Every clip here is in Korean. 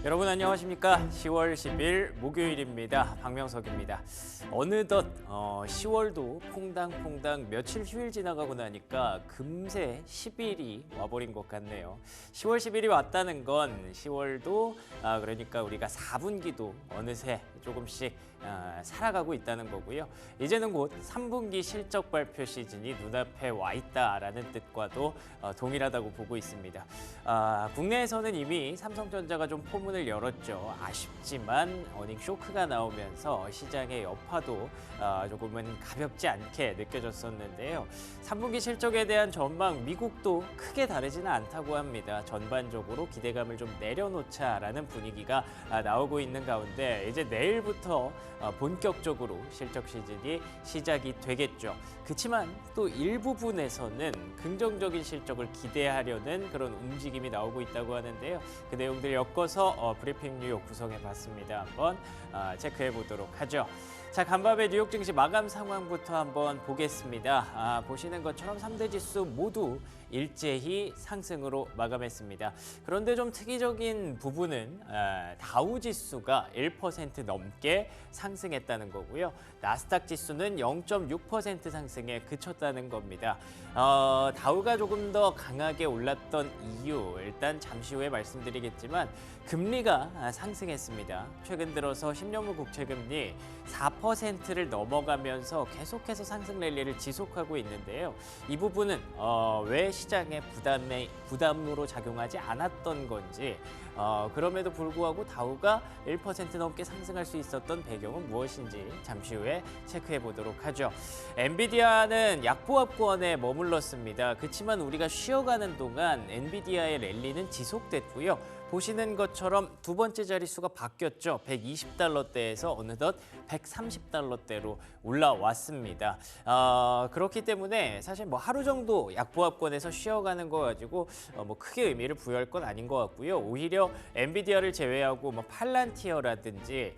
여러분 안녕하십니까? 10월 10일 목요일입니다. 박명석입니다. 어느덧 10월도 퐁당퐁당 며칠 휴일 지나가고 나니까 금세 10일이 와버린 것 같네요. 10월 10일이 왔다는 건 10월도 그러니까 우리가 4분기도 어느새 조금씩 살아가고 있다는 거고요. 이제는 곧 3분기 실적 발표 시즌이 눈앞에 와 있다라는 뜻과도 동일하다고 보고 있습니다. 국내에서는 이미 삼성전자가 좀 포문을 열었죠. 아쉽지만 어닝 쇼크가 나오면서 시장의 여파도 조금은 가볍지 않게 느껴졌었는데요. 3분기 실적에 대한 전망 미국도 크게 다르지는 않다고 합니다. 전반적으로 기대감을 좀 내려놓자라는 분위기가 나오고 있는 가운데 이제 내일부터 본격적으로 실적 시즌이 시작이 되겠죠. 그렇지만 또 일부분에서는 긍정적인 실적을 기대하려는 그런 움직임이 나오고 있다고 하는데요. 그 내용들 엮어서 브리핑 뉴욕 구성해 봤습니다. 한번 체크해 보도록 하죠. 자, 간밤에 뉴욕 증시 마감 상황부터 한번 보겠습니다. 보시는 것처럼 3대 지수 모두 일제히 상승으로 마감했습니다. 그런데 좀 특이적인 부분은 다우 지수가 1% 넘게 상승했다는 거고요. 나스닥 지수는 0.6% 상승에 그쳤다는 겁니다. 다우가 조금 더 강하게 올랐던 이유 일단 잠시 후에 말씀드리겠지만 금리가 상승했습니다. 최근 들어서 10년물 국채금리 4%를 넘어가면서 계속해서 상승 랠리를 지속하고 있는데요. 이 부분은 왜 시장의 부담으로 작용하지 않았던 건지 그럼에도 불구하고 다우가 1% 넘게 상승할 수 있었던 배경은 무엇인지 잠시 후에 체크해 보도록 하죠. 엔비디아는 약보합권에 머물렀습니다. 그렇지만 우리가 쉬어가는 동안 엔비디아의 랠리는 지속됐고요. 보시는 것처럼 두 번째 자릿수가 바뀌었죠. 120달러대에서 어느덧 130달러대로 올라왔습니다. 그렇기 때문에 사실 뭐 하루 정도 약보합권에서 쉬어가는 거 가지고 뭐 크게 의미를 부여할 건 아닌 것 같고요. 오히려 엔비디아를 제외하고 뭐 팔란티어라든지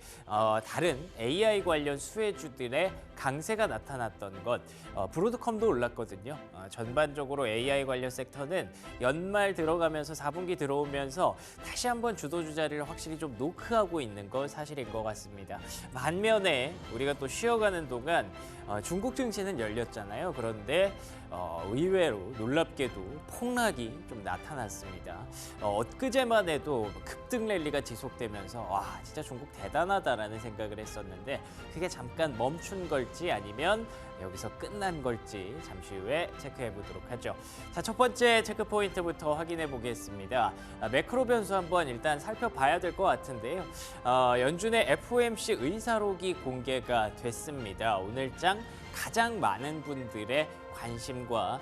다른 AI 관련 수혜주들의 강세가 나타났던 것, 브로드컴도 올랐거든요. 전반적으로 AI 관련 섹터는 연말 들어가면서 4분기 들어오면서 다시 한번 주도주 자리를 확실히 좀 노크하고 있는 건 사실인 것 같습니다. 반면에 우리가 또 쉬어가는 동안 중국 증시는 열렸잖아요. 그런데 의외로 놀랍게도 폭락이 좀 나타났습니다. 엊그제만 해도 급등 랠리가 지속되면서 와 진짜 중국 대단하다라는 생각을 했었는데 그게 잠깐 멈춘 걸지 아니면 여기서 끝난 걸지 잠시 후에 체크해 보도록 하죠. 자, 첫 번째 체크 포인트부터 확인해 보겠습니다. 매크로 변수 한번 일단 살펴봐야 될 것 같은데요. 연준의 FOMC 의사록이 공개가 됐습니다. 오늘장 가장 많은 분들의 관심과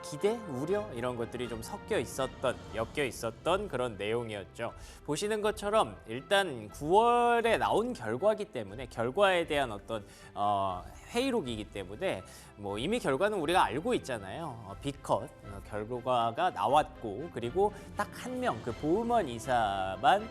기대, 우려 이런 것들이 좀 섞여 있었던 그런 내용이었죠. 보시는 것처럼 일단 9월에 나온 결과이기 때문에 결과에 대한 어떤 회의록이기 때문에 뭐 이미 결과는 우리가 알고 있잖아요. B컷 결과가 나왔고 그리고 딱 한 명 그 보우먼 이사만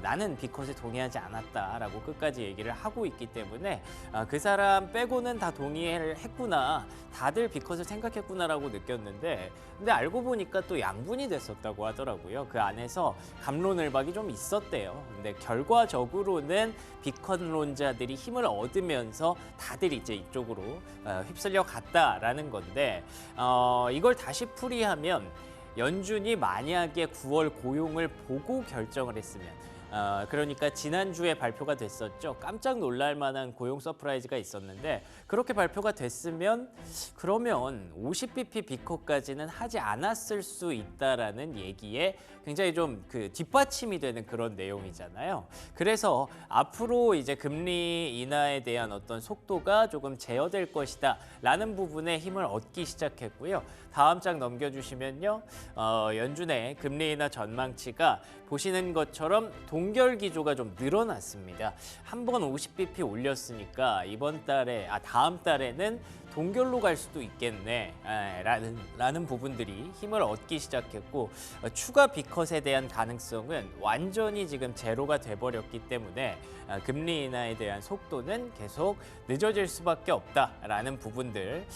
나는 B컷에 동의하지 않았다라고 끝까지 얘기를 하고 있기 때문에 그 사람 빼고는 다 동의를 했구나. 다들 B컷을 생각했구나라고 느꼈는데 근데 알고 보니까 또 양분이 됐었다고 하더라고요. 그 안에서 갑론을박이 좀 있었대요. 근데 결과적으로는 B컷론자들이 힘을 얻으면서 다들 이제 이쪽으로 휩쓸려 갔다라는 건데 이걸 다시 풀이하면 연준이 만약에 9월 고용을 보고 결정을 했으면 그러니까 지난주에 발표가 됐었죠. 깜짝 놀랄 만한 고용 서프라이즈가 있었는데 그렇게 발표가 됐으면 그러면 50bp 비컷까지는 하지 않았을 수 있다라는 얘기에 굉장히 좀 그 뒷받침이 되는 그런 내용이잖아요. 그래서 앞으로 이제 금리 인하에 대한 어떤 속도가 조금 제어될 것이다 라는 부분에 힘을 얻기 시작했고요. 다음 장 넘겨주시면요. 연준의 금리 인하 전망치가 보시는 것처럼 동결 기조가 좀 늘어났습니다. 한 번 50bp 올렸으니까 다음 달에는 동결로 갈 수도 있겠네 라는 부분들이 힘을 얻기 시작했고 추가 B컷에 대한 가능성은 완전히 지금 제로가 돼버렸기 때문에 금리 인하에 대한 속도는 계속 늦어질 수밖에 없다라는 부분들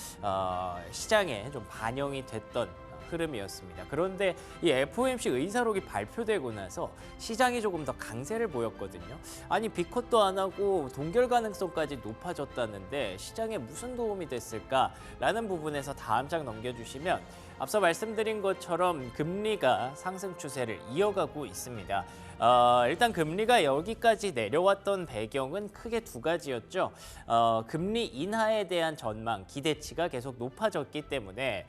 시장에 좀 반영이 됐던 흐름이었습니다. 그런데 이 FOMC 의사록이 발표되고 나서 시장이 조금 더 강세를 보였거든요. 아니 비컷도 안 하고 동결 가능성까지 높아졌다는데 시장에 무슨 도움이 됐을까라는 부분에서 다음 장 넘겨주시면 앞서 말씀드린 것처럼 금리가 상승 추세를 이어가고 있습니다. 일단 금리가 여기까지 내려왔던 배경은 크게 두 가지였죠. 금리 인하에 대한 전망, 기대치가 계속 높아졌기 때문에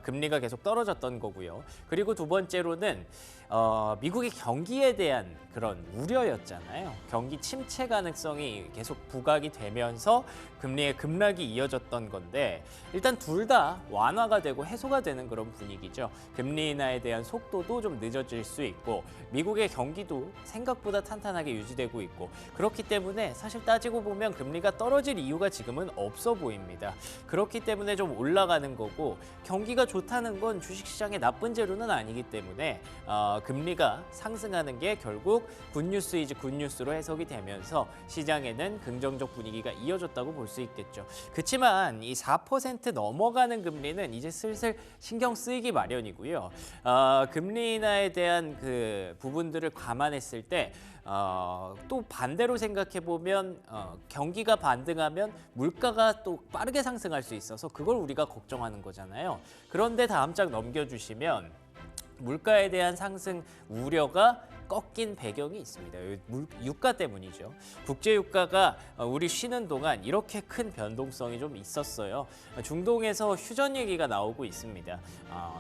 금리가 계속 떨어졌던 거고요. 그리고 두 번째로는 미국의 경기에 대한 그런 우려였잖아요. 경기 침체 가능성이 계속 부각이 되면서 금리의 급락이 이어졌던 건데 일단 둘 다 완화가 되고 해소가 되는 그런 분위기죠. 금리 인하에 대한 속도도 좀 늦어질 수 있고 미국의 경기도 생각보다 탄탄하게 유지되고 있고 그렇기 때문에 사실 따지고 보면 금리가 떨어질 이유가 지금은 없어 보입니다. 그렇기 때문에 좀 올라가는 거고 경기가 좋다는 건 주식시장의 나쁜 재료는 아니기 때문에 금리가 상승하는 게 결국 굿뉴스 이즈 굿뉴스로 해석이 되면서 시장에는 긍정적 분위기가 이어졌다고 볼 수 있겠죠. 그렇지만 이 4% 넘어가는 금리는 이제 슬슬 신경 쓰이기 마련이고요. 금리 인하에 대한 그 부분들을 감안했을 때 또 반대로 생각해 보면 경기가 반등하면 물가가 또 빠르게 상승할 수 있어서 그걸 우리가 걱정하는 거잖아요. 그런데 다음 장 넘겨주시면 물가에 대한 상승 우려가 꺾인 배경이 있습니다. 유가 때문이죠. 국제 유가가 우리 쉬는 동안 이렇게 큰 변동성이 좀 있었어요. 중동에서 휴전 얘기가 나오고 있습니다.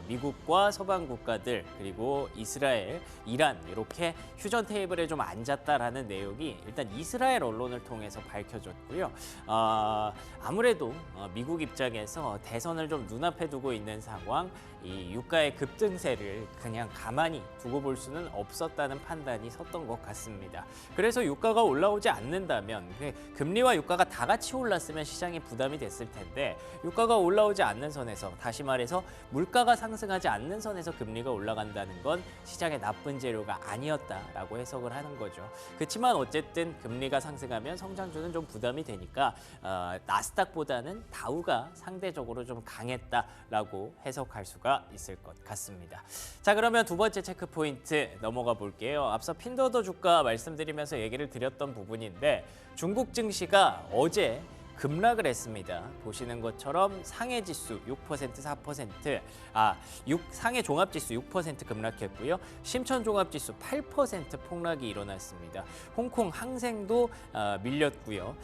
미국과 서방 국가들 그리고 이스라엘, 이란 이렇게 휴전 테이블에 좀 앉았다라는 내용이 일단 이스라엘 언론을 통해서 밝혀졌고요. 아무래도 미국 입장에서 대선을 좀 눈앞에 두고 있는 상황, 이 유가의 급등세를 그냥 가만히 두고 볼 수는 없었다는 판단이 섰던 것 같습니다. 그래서 유가가 올라오지 않는다면 금리와 유가가 다 같이 올랐으면 시장이 부담이 됐을 텐데 유가가 올라오지 않는 선에서 다시 말해서 물가가 상승하지 않는 선에서 금리가 올라간다는 건 시장의 나쁜 재료가 아니었다라고 해석을 하는 거죠. 그렇지만 어쨌든 금리가 상승하면 성장주는 좀 부담이 되니까 나스닥보다는 다우가 상대적으로 좀 강했다라고 해석할 수가 있을 것 같습니다. 자, 그러면 두 번째 체크 포인트 넘어가 볼게요. 앞서 핀더더 주가 말씀드리면서 얘기를 드렸던 부분인데 중국 증시가 어제 급락을 했습니다. 보시는 것처럼 상해 지수 6%, 4%, 상해 종합 지수 6% 급락했고요. 심천 종합 지수 8% 폭락이 일어났습니다. 홍콩 항생도 밀렸고요.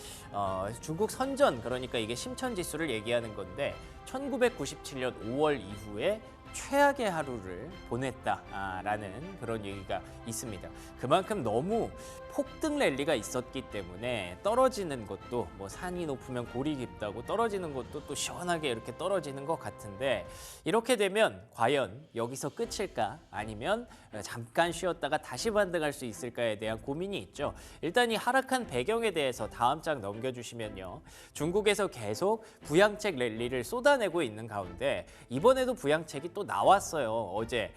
중국 선전 그러니까 이게 심천 지수를 얘기하는 건데 1997년 5월 이후에 최악의 하루를 보냈다라는 그런 얘기가 있습니다. 그만큼 너무 폭등 랠리가 있었기 때문에 떨어지는 것도 뭐 산이 높으면 골이 깊다고 떨어지는 것도 또 시원하게 이렇게 떨어지는 것 같은데 이렇게 되면 과연 여기서 끝일까 아니면 잠깐 쉬었다가 다시 반등할 수 있을까에 대한 고민이 있죠. 일단 이 하락한 배경에 대해서 다음 장 넘겨주시면요. 중국에서 계속 부양책 랠리를 쏟아내고 있는 가운데 이번에도 부양책이 또 나왔어요. 어제.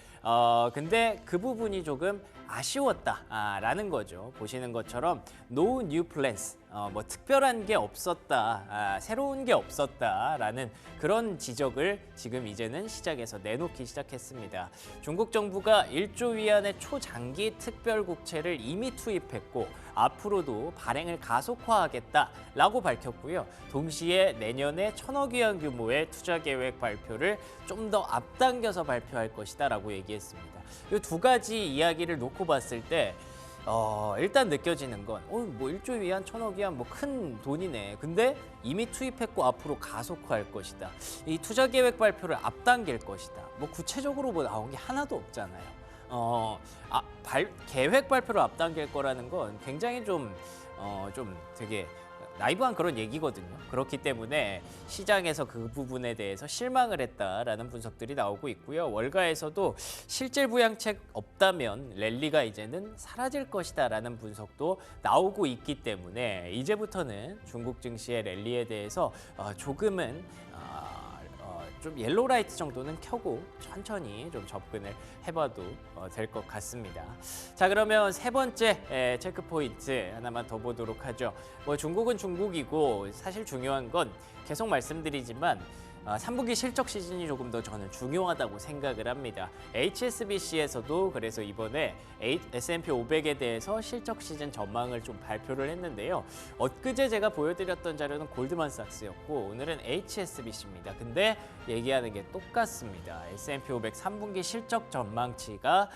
근데 그 부분이 조금 아쉬웠다라는 거죠. 보시는 것처럼 No new plans, 뭐 특별한 게 없었다, 새로운 게 없었다라는 그런 지적을 지금 이제는 시장에서 내놓기 시작했습니다. 중국 정부가 1조 위안의 초장기 특별국채를 이미 투입했고 앞으로도 발행을 가속화하겠다라고 밝혔고요. 동시에 내년에 1,000억 위안 규모의 투자 계획 발표를 좀 더 앞당겨서 발표할 것이다라고 얘기했습니다. 이 두 가지 이야기를 놓고 봤을 때 일단 느껴지는 건 뭐 1조 위안, 1,000억 위안 뭐 큰 돈이네. 근데 이미 투입했고 앞으로 가속화할 것이다. 이 투자 계획 발표를 앞당길 것이다. 뭐 구체적으로 뭐 나온 게 하나도 없잖아요. 계획 발표를 앞당길 거라는 건 굉장히 좀 되게 나이브한 그런 얘기거든요. 그렇기 때문에 시장에서 그 부분에 대해서 실망을 했다라는 분석들이 나오고 있고요. 월가에서도 실질 부양책 없다면 랠리가 이제는 사라질 것이다라는 분석도 나오고 있기 때문에 이제부터는 중국 증시의 랠리에 대해서 조금은 좀 옐로우 라이트 정도는 켜고 천천히 좀 접근을 해봐도 될 것 같습니다. 자, 그러면 세 번째 체크 포인트 하나만 더 보도록 하죠. 뭐 중국은 중국이고 사실 중요한 건 계속 말씀드리지만 3분기 실적 시즌이 조금 더 저는 중요하다고 생각을 합니다. HSBC에서도 그래서 이번에 S&P 500에 대해서 실적 시즌 전망을 좀 발표를 했는데요. 엊그제 제가 보여드렸던 자료는 골드만삭스였고 오늘은 HSBC입니다. 근데 얘기하는 게 똑같습니다. S&P 500 3분기 실적 전망치가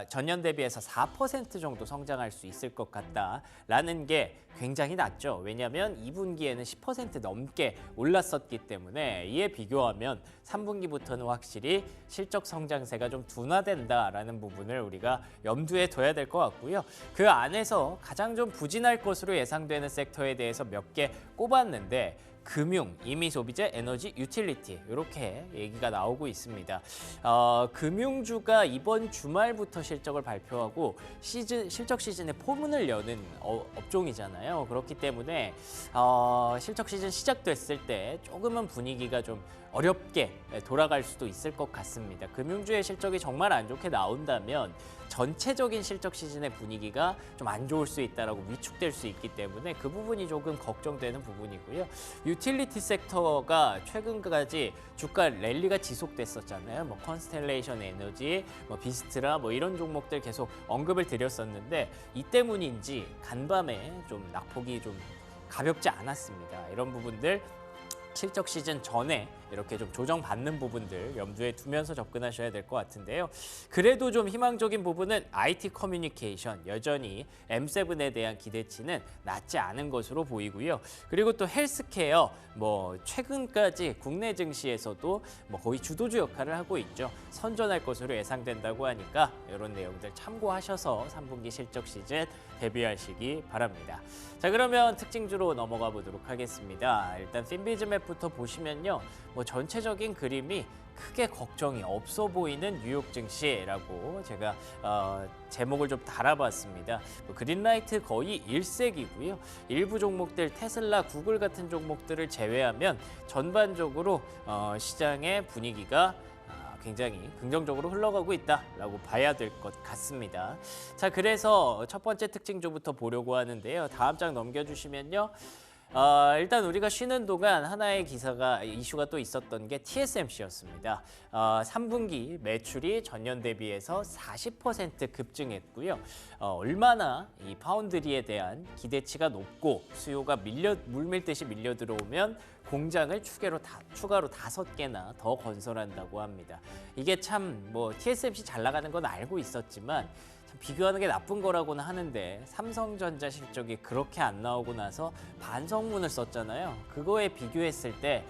전년 대비해서 4% 정도 성장할 수 있을 것 같다라는 게 굉장히 낮죠. 왜냐하면 2분기에는 10% 넘게 올랐었기 때문에 이에 비교하면 3분기부터는 확실히 실적 성장세가 좀 둔화된다라는 부분을 우리가 염두에 둬야 될 것 같고요. 그 안에서 가장 좀 부진할 것으로 예상되는 섹터에 대해서 몇 개 꼽았는데 금융, 임의소비재, 에너지, 유틸리티 이렇게 얘기가 나오고 있습니다. 금융주가 이번 주말부터 실적을 발표하고 실적 시즌의 포문을 여는 업종이잖아요. 그렇기 때문에 실적 시즌 시작됐을 때 조금은 분위기가 좀 어렵게 돌아갈 수도 있을 것 같습니다. 금융주의 실적이 정말 안 좋게 나온다면 전체적인 실적 시즌의 분위기가 좀 안 좋을 수 있다라고 위축될 수 있기 때문에 그 부분이 조금 걱정되는 부분이고요. 유틸리티 섹터가 최근까지 주가 랠리가 지속됐었잖아요. 뭐 컨스텔레이션 에너지, 뭐 비스트라 뭐 이런 종목들 계속 언급을 드렸었는데 이 때문인지 간밤에 좀 낙폭이 좀 가볍지 않았습니다. 이런 부분들 실적 시즌 전에 이렇게 좀 조정받는 부분들 염두에 두면서 접근하셔야 될 것 같은데요. 그래도 좀 희망적인 부분은 IT 커뮤니케이션, 여전히 M7에 대한 기대치는 낮지 않은 것으로 보이고요. 그리고 또 헬스케어, 뭐 최근까지 국내 증시에서도 뭐 거의 주도주 역할을 하고 있죠. 선전할 것으로 예상된다고 하니까 이런 내용들 참고하셔서 3분기 실적 시즌 대비하시기 바랍니다. 자, 그러면 특징주로 넘어가 보도록 하겠습니다. 일단 핀비즈맵부터 보시면요. 뭐 전체적인 그림이 크게 걱정이 없어 보이는 뉴욕 증시라고 제가 제목을 좀 달아봤습니다. 그린라이트 거의 일색이고요. 일부 종목들 테슬라, 구글 같은 종목들을 제외하면 전반적으로 시장의 분위기가 굉장히 긍정적으로 흘러가고 있다라고 봐야 될 것 같습니다. 자, 그래서 첫 번째 특징주부터 보려고 하는데요. 다음 장 넘겨주시면요. 일단 우리가 쉬는 동안 하나의 이슈가 또 있었던 게 TSMC였습니다. 3분기 매출이 전년 대비해서 40% 급증했고요. 얼마나 이 파운드리에 대한 기대치가 높고 수요가 물밀듯이 밀려 들어오면 공장을 추가로 5개나 더 건설한다고 합니다. 이게 참 뭐 TSMC 잘 나가는 건 알고 있었지만 비교하는 게 나쁜 거라고는 하는데 삼성전자 실적이 그렇게 안 나오고 나서 반성문을 썼잖아요. 그거에 비교했을 때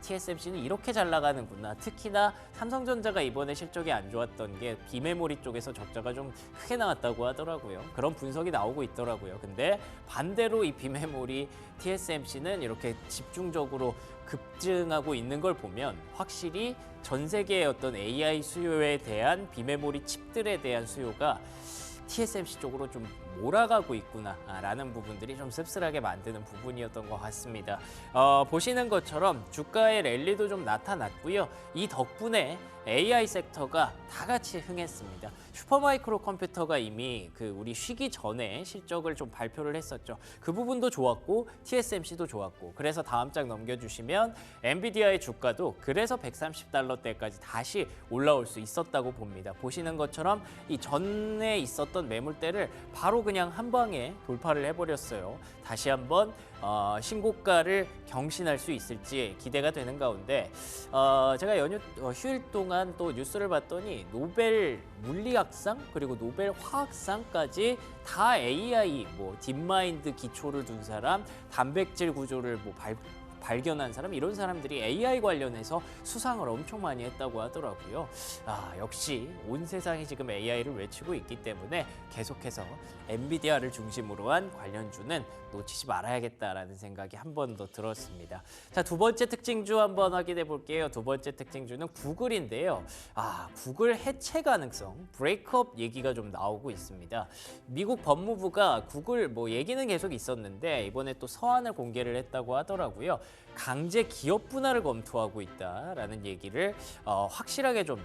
TSMC는 이렇게 잘 나가는구나. 특히나 삼성전자가 이번에 실적이 안 좋았던 게 비메모리 쪽에서 적자가 좀 크게 나왔다고 하더라고요. 그런 분석이 나오고 있더라고요. 근데 반대로 이 비메모리 TSMC는 이렇게 집중적으로 급증하고 있는 걸 보면 확실히 전 세계의 어떤 AI 수요에 대한 비메모리 칩들에 대한 수요가 TSMC 쪽으로 좀 몰아가고 있구나라는 부분들이 좀 씁쓸하게 만드는 부분이었던 것 같습니다. 보시는 것처럼 주가의 랠리도 좀 나타났고요. 이 덕분에 AI 섹터가 다 같이 흥했습니다. 슈퍼마이크로 컴퓨터가 이미 우리 쉬기 전에 실적을 좀 발표를 했었죠. 그 부분도 좋았고 TSMC도 좋았고 그래서 다음 장 넘겨주시면 엔비디아의 주가도 그래서 $130대까지 다시 올라올 수 있었다고 봅니다. 보시는 것처럼 이 전에 있었던 매물대를 바로 그냥 한 방에 돌파를 해버렸어요. 다시 한번 신고가를 경신할 수 있을지 기대가 되는 가운데 제가 휴일 동안 또 뉴스를 봤더니 노벨 물리학상 그리고 노벨 화학상까지 다 AI 딥마인드 기초를 둔 사람, 단백질 구조를 발견한 사람 이런 사람들이 AI 관련해서 수상을 엄청 많이 했다고 하더라고요. 역시 온 세상이 지금 AI를 외치고 있기 때문에 계속해서 엔비디아를 중심으로 한 관련주는 놓치지 말아야겠다라는 생각이 한 번 더 들었습니다. 자, 두 번째 특징주 한번 확인해 볼게요. 두 번째 특징주는 구글인데요. 구글 해체 가능성, 브레이크업 얘기가 좀 나오고 있습니다. 미국 법무부가 구글 얘기는 계속 있었는데 이번에 또 서한을 공개를 했다고 하더라고요. 강제 기업 분할을 검토하고 있다라는 얘기를 확실하게 좀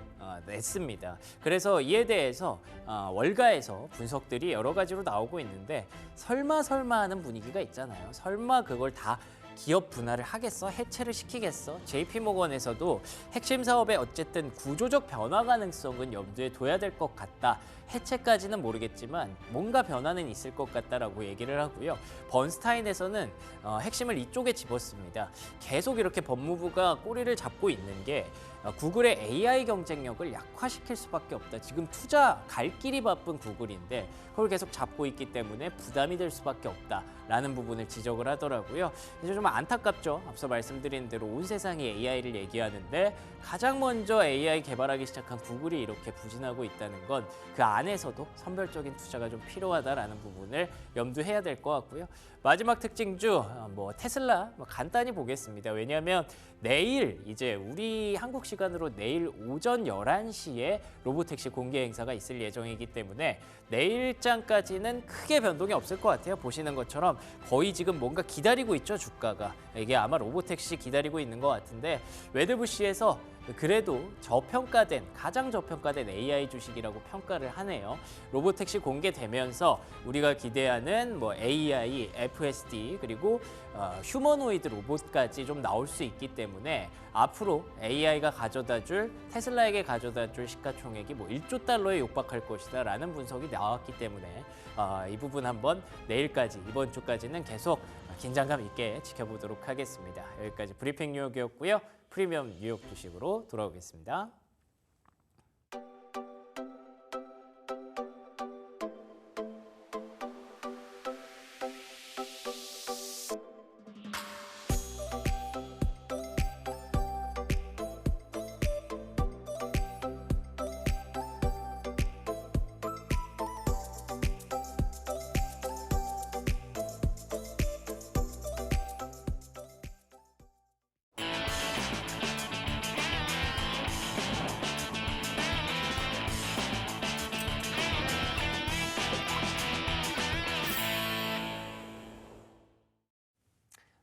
냈습니다. 그래서 이에 대해서 월가에서 분석들이 여러 가지로 나오고 있는데 설마 하는 분위기가 있잖아요. 설마 그걸 다 기업 분할을 하겠어? 해체를 시키겠어? JP모건에서도 핵심 사업의 어쨌든 구조적 변화 가능성은 염두에 둬야 될 것 같다. 해체까지는 모르겠지만 뭔가 변화는 있을 것 같다라고 얘기를 하고요. 번스타인에서는 핵심을 이쪽에 집었습니다. 계속 이렇게 법무부가 꼬리를 잡고 있는 게 구글의 AI 경쟁력을 약화시킬 수밖에 없다. 지금 투자 갈 길이 바쁜 구글인데 그걸 계속 잡고 있기 때문에 부담이 될 수밖에 없다라는 부분을 지적을 하더라고요. 이제 좀 안타깝죠. 앞서 말씀드린 대로 온 세상이 AI를 얘기하는데 가장 먼저 AI 개발하기 시작한 구글이 이렇게 부진하고 있다는 건 그 안에서도 선별적인 투자가 좀 필요하다라는 부분을 염두해야 될 것 같고요. 마지막 특징주 테슬라 간단히 보겠습니다. 왜냐하면 내일 이제 우리 한국 시간으로 내일 오전 11시에 로보택시 공개 행사가 있을 예정이기 때문에 내일장까지는 크게 변동이 없을 것 같아요. 보시는 것처럼 거의 지금 뭔가 기다리고 있죠, 주가가. 이게 아마 로보택시 기다리고 있는 것 같은데 웨드부시에서 그래도 가장 저평가된 AI 주식이라고 평가를 하네요. 로보택시 공개되면서 우리가 기대하는 AI, FSD 그리고 휴머노이드 로봇까지 좀 나올 수 있기 때문에 앞으로 AI가 테슬라에게 가져다 줄 시가총액이 1조 달러에 육박할 것이다 라는 분석이 나왔기 때문에 이 부분 한번 내일까지 이번 주까지는 계속 긴장감 있게 지켜보도록 하겠습니다. 여기까지 브리핑 뉴욕이었고요. 프리미엄 뉴욕 주식으로 돌아오겠습니다.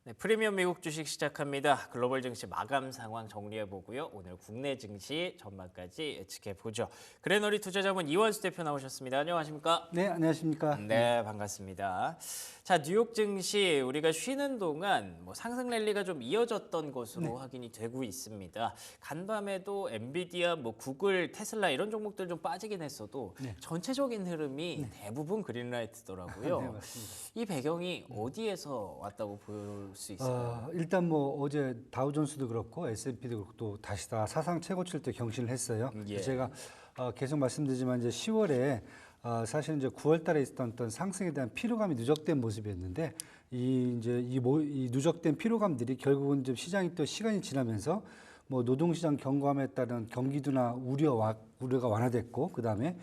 네, 프리미엄 미국 주식 시작합니다. 글로벌 증시 마감 상황 정리해보고요. 오늘 국내 증시 전망까지 예측해보죠. 그레너리 투자자문 이원수 대표 나오셨습니다. 안녕하십니까? 네, 안녕하십니까? 네, 반갑습니다. 자, 뉴욕 증시 우리가 쉬는 동안 상승 랠리가 좀 이어졌던 것으로 확인이 되고 있습니다. 간밤에도 엔비디아, 구글, 테슬라 이런 종목들 좀 빠지긴 했어도 전체적인 흐름이 대부분 그린라이트더라고요. 네, 맞습니다. 이 배경이 어디에서 왔다고 볼 수 있어요? 일단 어제 다우존스도 그렇고 S&P도 그렇고 또 다시 다 사상 최고치를 또 경신을 했어요. 예. 제가 계속 말씀드리지만 이제 10월에 사실 이제 9월달에 있었던 어떤 상승에 대한 피로감이 누적된 모습이었는데 이 누적된 피로감들이 결국은 좀 시장이 또 시간이 지나면서 노동시장 경감에 따른 경기도나 우려가 완화됐고 그 다음에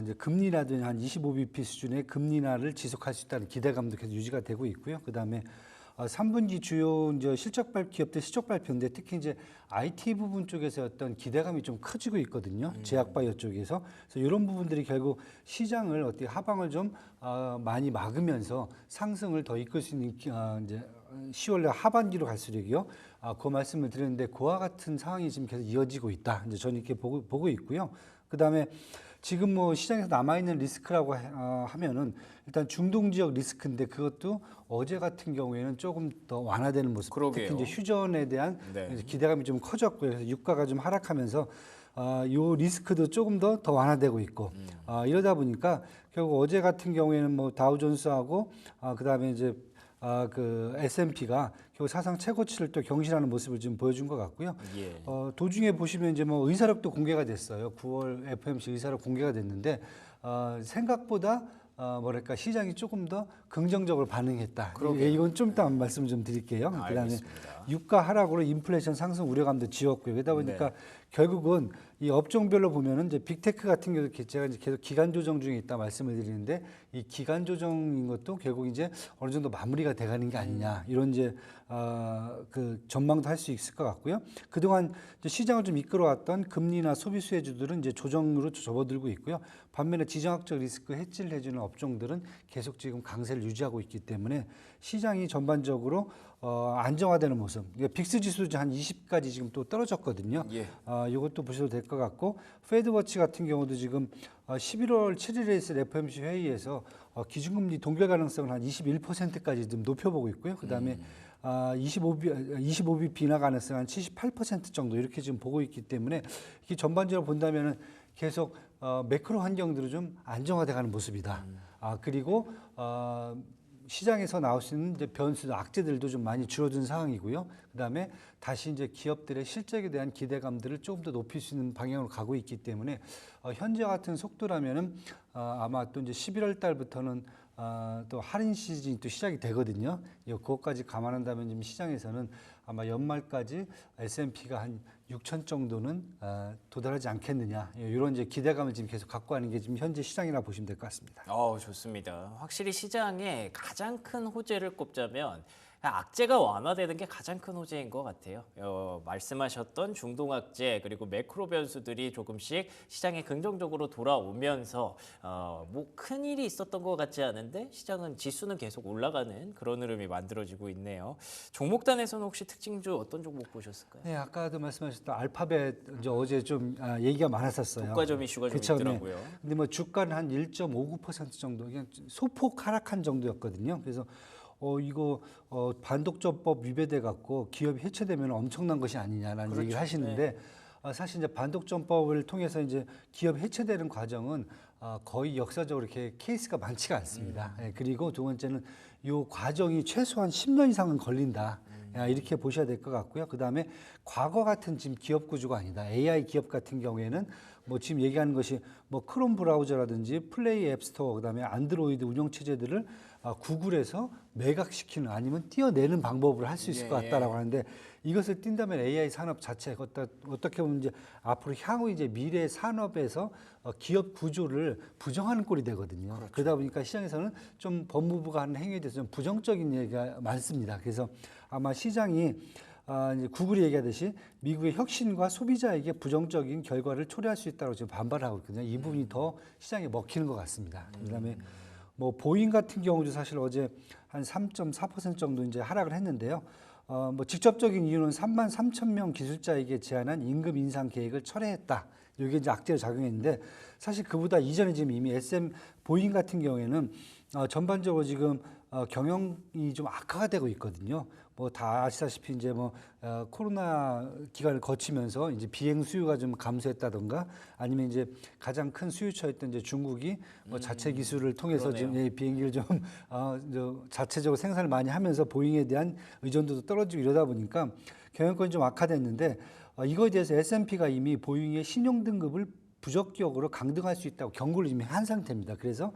이제 금리라든지 한 25bp 수준의 금리 인하를 지속할 수 있다는 기대감도 계속 유지가 되고 있고요. 그 다음에 3분기 주요 이제 기업들 실적 발표인데 특히 이제 IT 부분 쪽에서 어떤 기대감이 좀 커지고 있거든요. 제약바이오 쪽에서. 그래서 이런 부분들이 결국 시장을 어떻게 하방을 좀 많이 막으면서 상승을 더 이끌 수 있는 이제 10월 하반기로 갈수록요. 그 말씀을 드렸는데 그와 같은 상황이 지금 계속 이어지고 있다. 이제 저는 이렇게 보고 있고요. 그 다음에 지금 시장에서 남아있는 리스크라고 하면은 일단 중동 지역 리스크인데 그것도 어제 같은 경우에는 조금 더 완화되는 모습. 그러게요. 특히 이제 휴전에 대한 기대감이 좀 커졌고요. 그래서 유가가 좀 하락하면서 요 리스크도 조금 더 완화되고 있고 이러다 보니까 결국 어제 같은 경우에는 다우존스하고 그다음에 이제 그 S&P가 결국 사상 최고치를 또 경신하는 모습을 지금 보여준 것 같고요. 예. 도중에 보시면 이제 의사록도 공개가 됐어요. 9월 FOMC 의사록 공개가 됐는데 생각보다 시장이 조금 더 긍정적으로 반응했다. 이건 좀 이따 말씀 좀 드릴게요. 그다음에 유가 하락으로 인플레이션 상승 우려감도 지웠고요. 그러다 보니까 결국은 이 업종별로 보면은 이제 빅테크 같은 경우 제가 이제 계속 기간 조정 중에 있다 말씀을 드리는데 이 기간 조정인 것도 결국 이제 어느 정도 마무리가 돼가는 게 아니냐 이런 이제 그 전망도 할 수 있을 것 같고요. 그동안 이제 시장을 좀 이끌어왔던 금리나 소비 수혜주들은 이제 조정으로 접어들고 있고요. 반면에 지정학적 리스크 해지를 해주는 업종들은 계속 지금 강세를 유지하고 있기 때문에 시장이 전반적으로 안정화되는 모습. 빅스 지수도 한 20까지 지금 또 떨어졌거든요. 예. 이것도 보셔도 될 것 같고 페드워치 같은 경우도 지금 11월 7일에 있을 FOMC 회의에서 기준금리 동결 가능성을 한 21%까지 좀 높여보고 있고요. 그다음에 25bp 인하 가능성 한 78% 정도 이렇게 지금 보고 있기 때문에 이게 전반적으로 본다면은 계속 매크로 환경들은 좀 안정화돼가는 모습이다. 그리고 시장에서 나올 수 있는 이제 변수, 악재들도 좀 많이 줄어든 상황이고요. 그다음에 다시 이제 기업들의 실적에 대한 기대감들을 조금 더 높일 수 있는 방향으로 가고 있기 때문에 현재 같은 속도라면은 아마 또 이제 11월 달부터는 또 할인 시즌이 또 시작이 되거든요. 그것까지 감안한다면 지금 시장에서는 아마 연말까지 S&P가 한 6천 정도는 도달하지 않겠느냐, 이런 이제 기대감을 지금 계속 갖고 가는 게 지금 현재 시장이라 보시면 될 것 같습니다. 좋습니다. 확실히 시장에 가장 큰 호재를 꼽자면 악재가 완화되는 게 가장 큰 호재인 것 같아요. 말씀하셨던 중동 악재 그리고 매크로 변수들이 조금씩 시장에 긍정적으로 돌아오면서 뭐 큰 일이 있었던 것 같지 않은데 시장은 지수는 계속 올라가는 그런 흐름이 만들어지고 있네요. 종목단에서는 혹시 특징주 어떤 종목 보셨을까요? 네, 아까도 말씀하셨던 알파벳 이제 어제 좀 얘기가 많았었어요. 독과점 이슈가 좀 그쵸, 있더라고요. 네. 근데 뭐 주가는 한 1.59% 정도 그냥 소폭 하락한 정도였거든요. 그래서 이거 반독점법 위배돼 갖고 기업이 해체되면 엄청난 것이 아니냐라는 그렇죠. 얘기를 하시는데 사실 이제 반독점법을 통해서 이제 기업 해체되는 과정은 거의 역사적으로 이렇게 케이스가 많지가 않습니다. 그리고 두 번째는 이 과정이 최소한 10년 이상은 걸린다. 이렇게 보셔야 될 것 같고요. 그다음에 과거 같은 지금 기업 구조가 아니다. AI 기업 같은 경우에는 뭐 지금 얘기하는 것이 뭐 크롬 브라우저라든지 플레이 앱스토어 그다음에 안드로이드 운영 체제들을 구글에서 매각시키는 아니면 띄어내는 방법을 할 수 있을 것 같다라고 하는데 이것을 띈다면 AI 산업 자체 어떻게 보면 이제 앞으로 향후 이제 미래 산업에서 기업 구조를 부정하는 꼴이 되거든요. 그렇죠. 그러다 보니까 시장에서는 좀 법무부가 하는 행위에 대해서 좀 부정적인 얘기가 많습니다. 그래서 아마 시장이 이제 구글이 얘기하듯이 미국의 혁신과 소비자에게 부정적인 결과를 초래할 수 있다고 지금 반발하고 있거든요. 이 부분이 더 시장에 먹히는 것 같습니다. 그다음에 뭐 보잉 같은 경우도 사실 어제 한 3.4% 정도 이제 하락을 했는데요. 뭐 직접적인 이유는 3만 3천 명 기술자에게 제안한 임금 인상 계획을 철회했다. 이게 이제 악재로 작용했는데 사실 그보다 이전에 지금 이미 보잉 같은 경우에는 전반적으로 지금 경영이 좀 악화가 되고 있거든요. 뭐 다 아시다시피 이제 뭐 코로나 기간을 거치면서 이제 비행 수요가 좀 감소했다던가 아니면 이제 가장 큰 수요처였던 이제 중국이 뭐 자체 기술을 통해서 지금 비행기를 좀 자체적으로 생산을 많이 하면서 보잉에 대한 의존도도 떨어지고 이러다 보니까 경영권이 좀 악화됐는데 이거에 대해서 S&P가 이미 보잉의 신용 등급을 부적격으로 강등할 수 있다고 경고를 이미 한 상태입니다. 그래서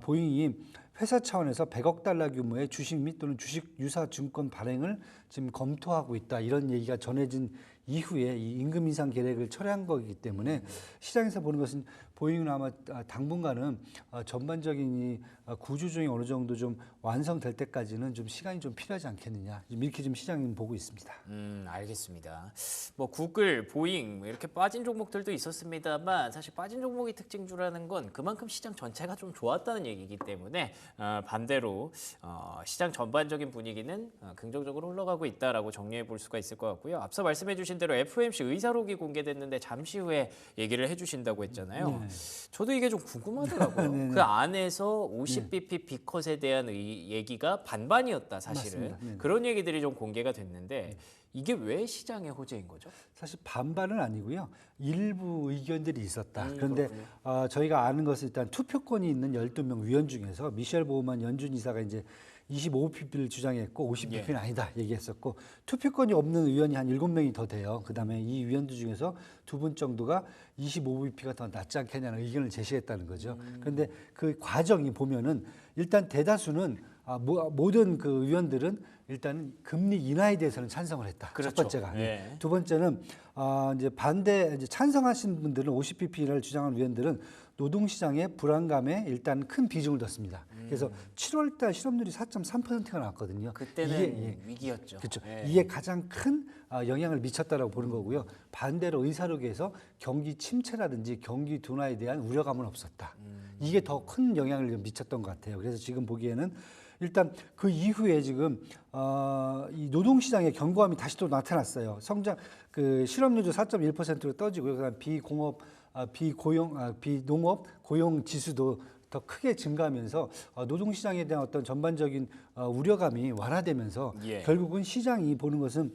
보잉이 회사 차원에서 100억 달러 규모의 주식 및 또는 주식 유사 증권 발행을 지금 검토하고 있다. 이런 얘기가 전해진 이후에 이 임금 인상 계획을 철회한 거기 때문에 시장에서 보는 것은 보잉은 아마 당분간은 전반적인 이 구조조정이 어느 정도 좀 완성될 때까지는 좀 시간이 좀 필요하지 않겠느냐. 이렇게 지금 시장은 보고 있습니다. 알겠습니다. 뭐 구글, 보잉 이렇게 빠진 종목들도 있었습니다만 사실 빠진 종목이 특징주라는 건 그만큼 시장 전체가 좀 좋았다는 얘기이기 때문에 반대로 시장 전반적인 분위기는 긍정적으로 흘러가고 있다라고 정리해 볼 수가 있을 것 같고요. 앞서 말씀해 주신 대로 FOMC 의사록이 공개됐는데 잠시 후에 얘기를 해주신다고 했잖아요. 저도 이게 좀 궁금하더라고요. 그 안에서 50bp B컷에 대한 얘기가 반반이었다 사실은. 맞습니다. 그런 얘기들이 좀 공개가 됐는데 이게 왜 시장의 호재인 거죠? 사실 반반은 아니고요. 일부 의견들이 있었다. 그런데 저희가 아는 것은 일단 투표권이 있는 12명 위원 중에서 미셸 보우만 연준 이사가 이제 25pp를 주장했고 50pp는 아니다 얘기했었고 투표권이 없는 의원이 한 7명이 더 돼요. 그다음에 이 위원들 중에서 2분 정도가 25bp가 더 낫지 않겠냐는 의견을 제시했다는 거죠. 그런데 그 과정이 보면은 일단 대다수는 모든 그 의원들은 일단은 금리 인하에 대해서는 찬성을 했다. 그렇죠. 첫 번째가. 네. 두 번째는 이제 찬성하신 분들은 50bp 인하를 주장하는 위원들은 노동시장의 불안감에 일단 큰 비중을 뒀습니다. 그래서 7월달 실업률이 4.3%가 나왔거든요. 그때는 위기였죠. 그렇죠. 네. 이게 가장 큰 영향을 미쳤다라고 보는 거고요. 반대로 의사록에서 경기 침체라든지 경기 둔화에 대한 우려감은 없었다. 이게 더 큰 영향을 미쳤던 것 같아요. 그래서 지금 보기에는 일단 그 이후에 지금 이 노동시장의 견고함이 다시 또 나타났어요. 그 실업률도 4.1%로 떠지고요. 그다음 비농업 고용 지수도 더 크게 증가하면서 노동시장에 대한 어떤 전반적인 우려감이 완화되면서 예. 결국은 시장이 보는 것은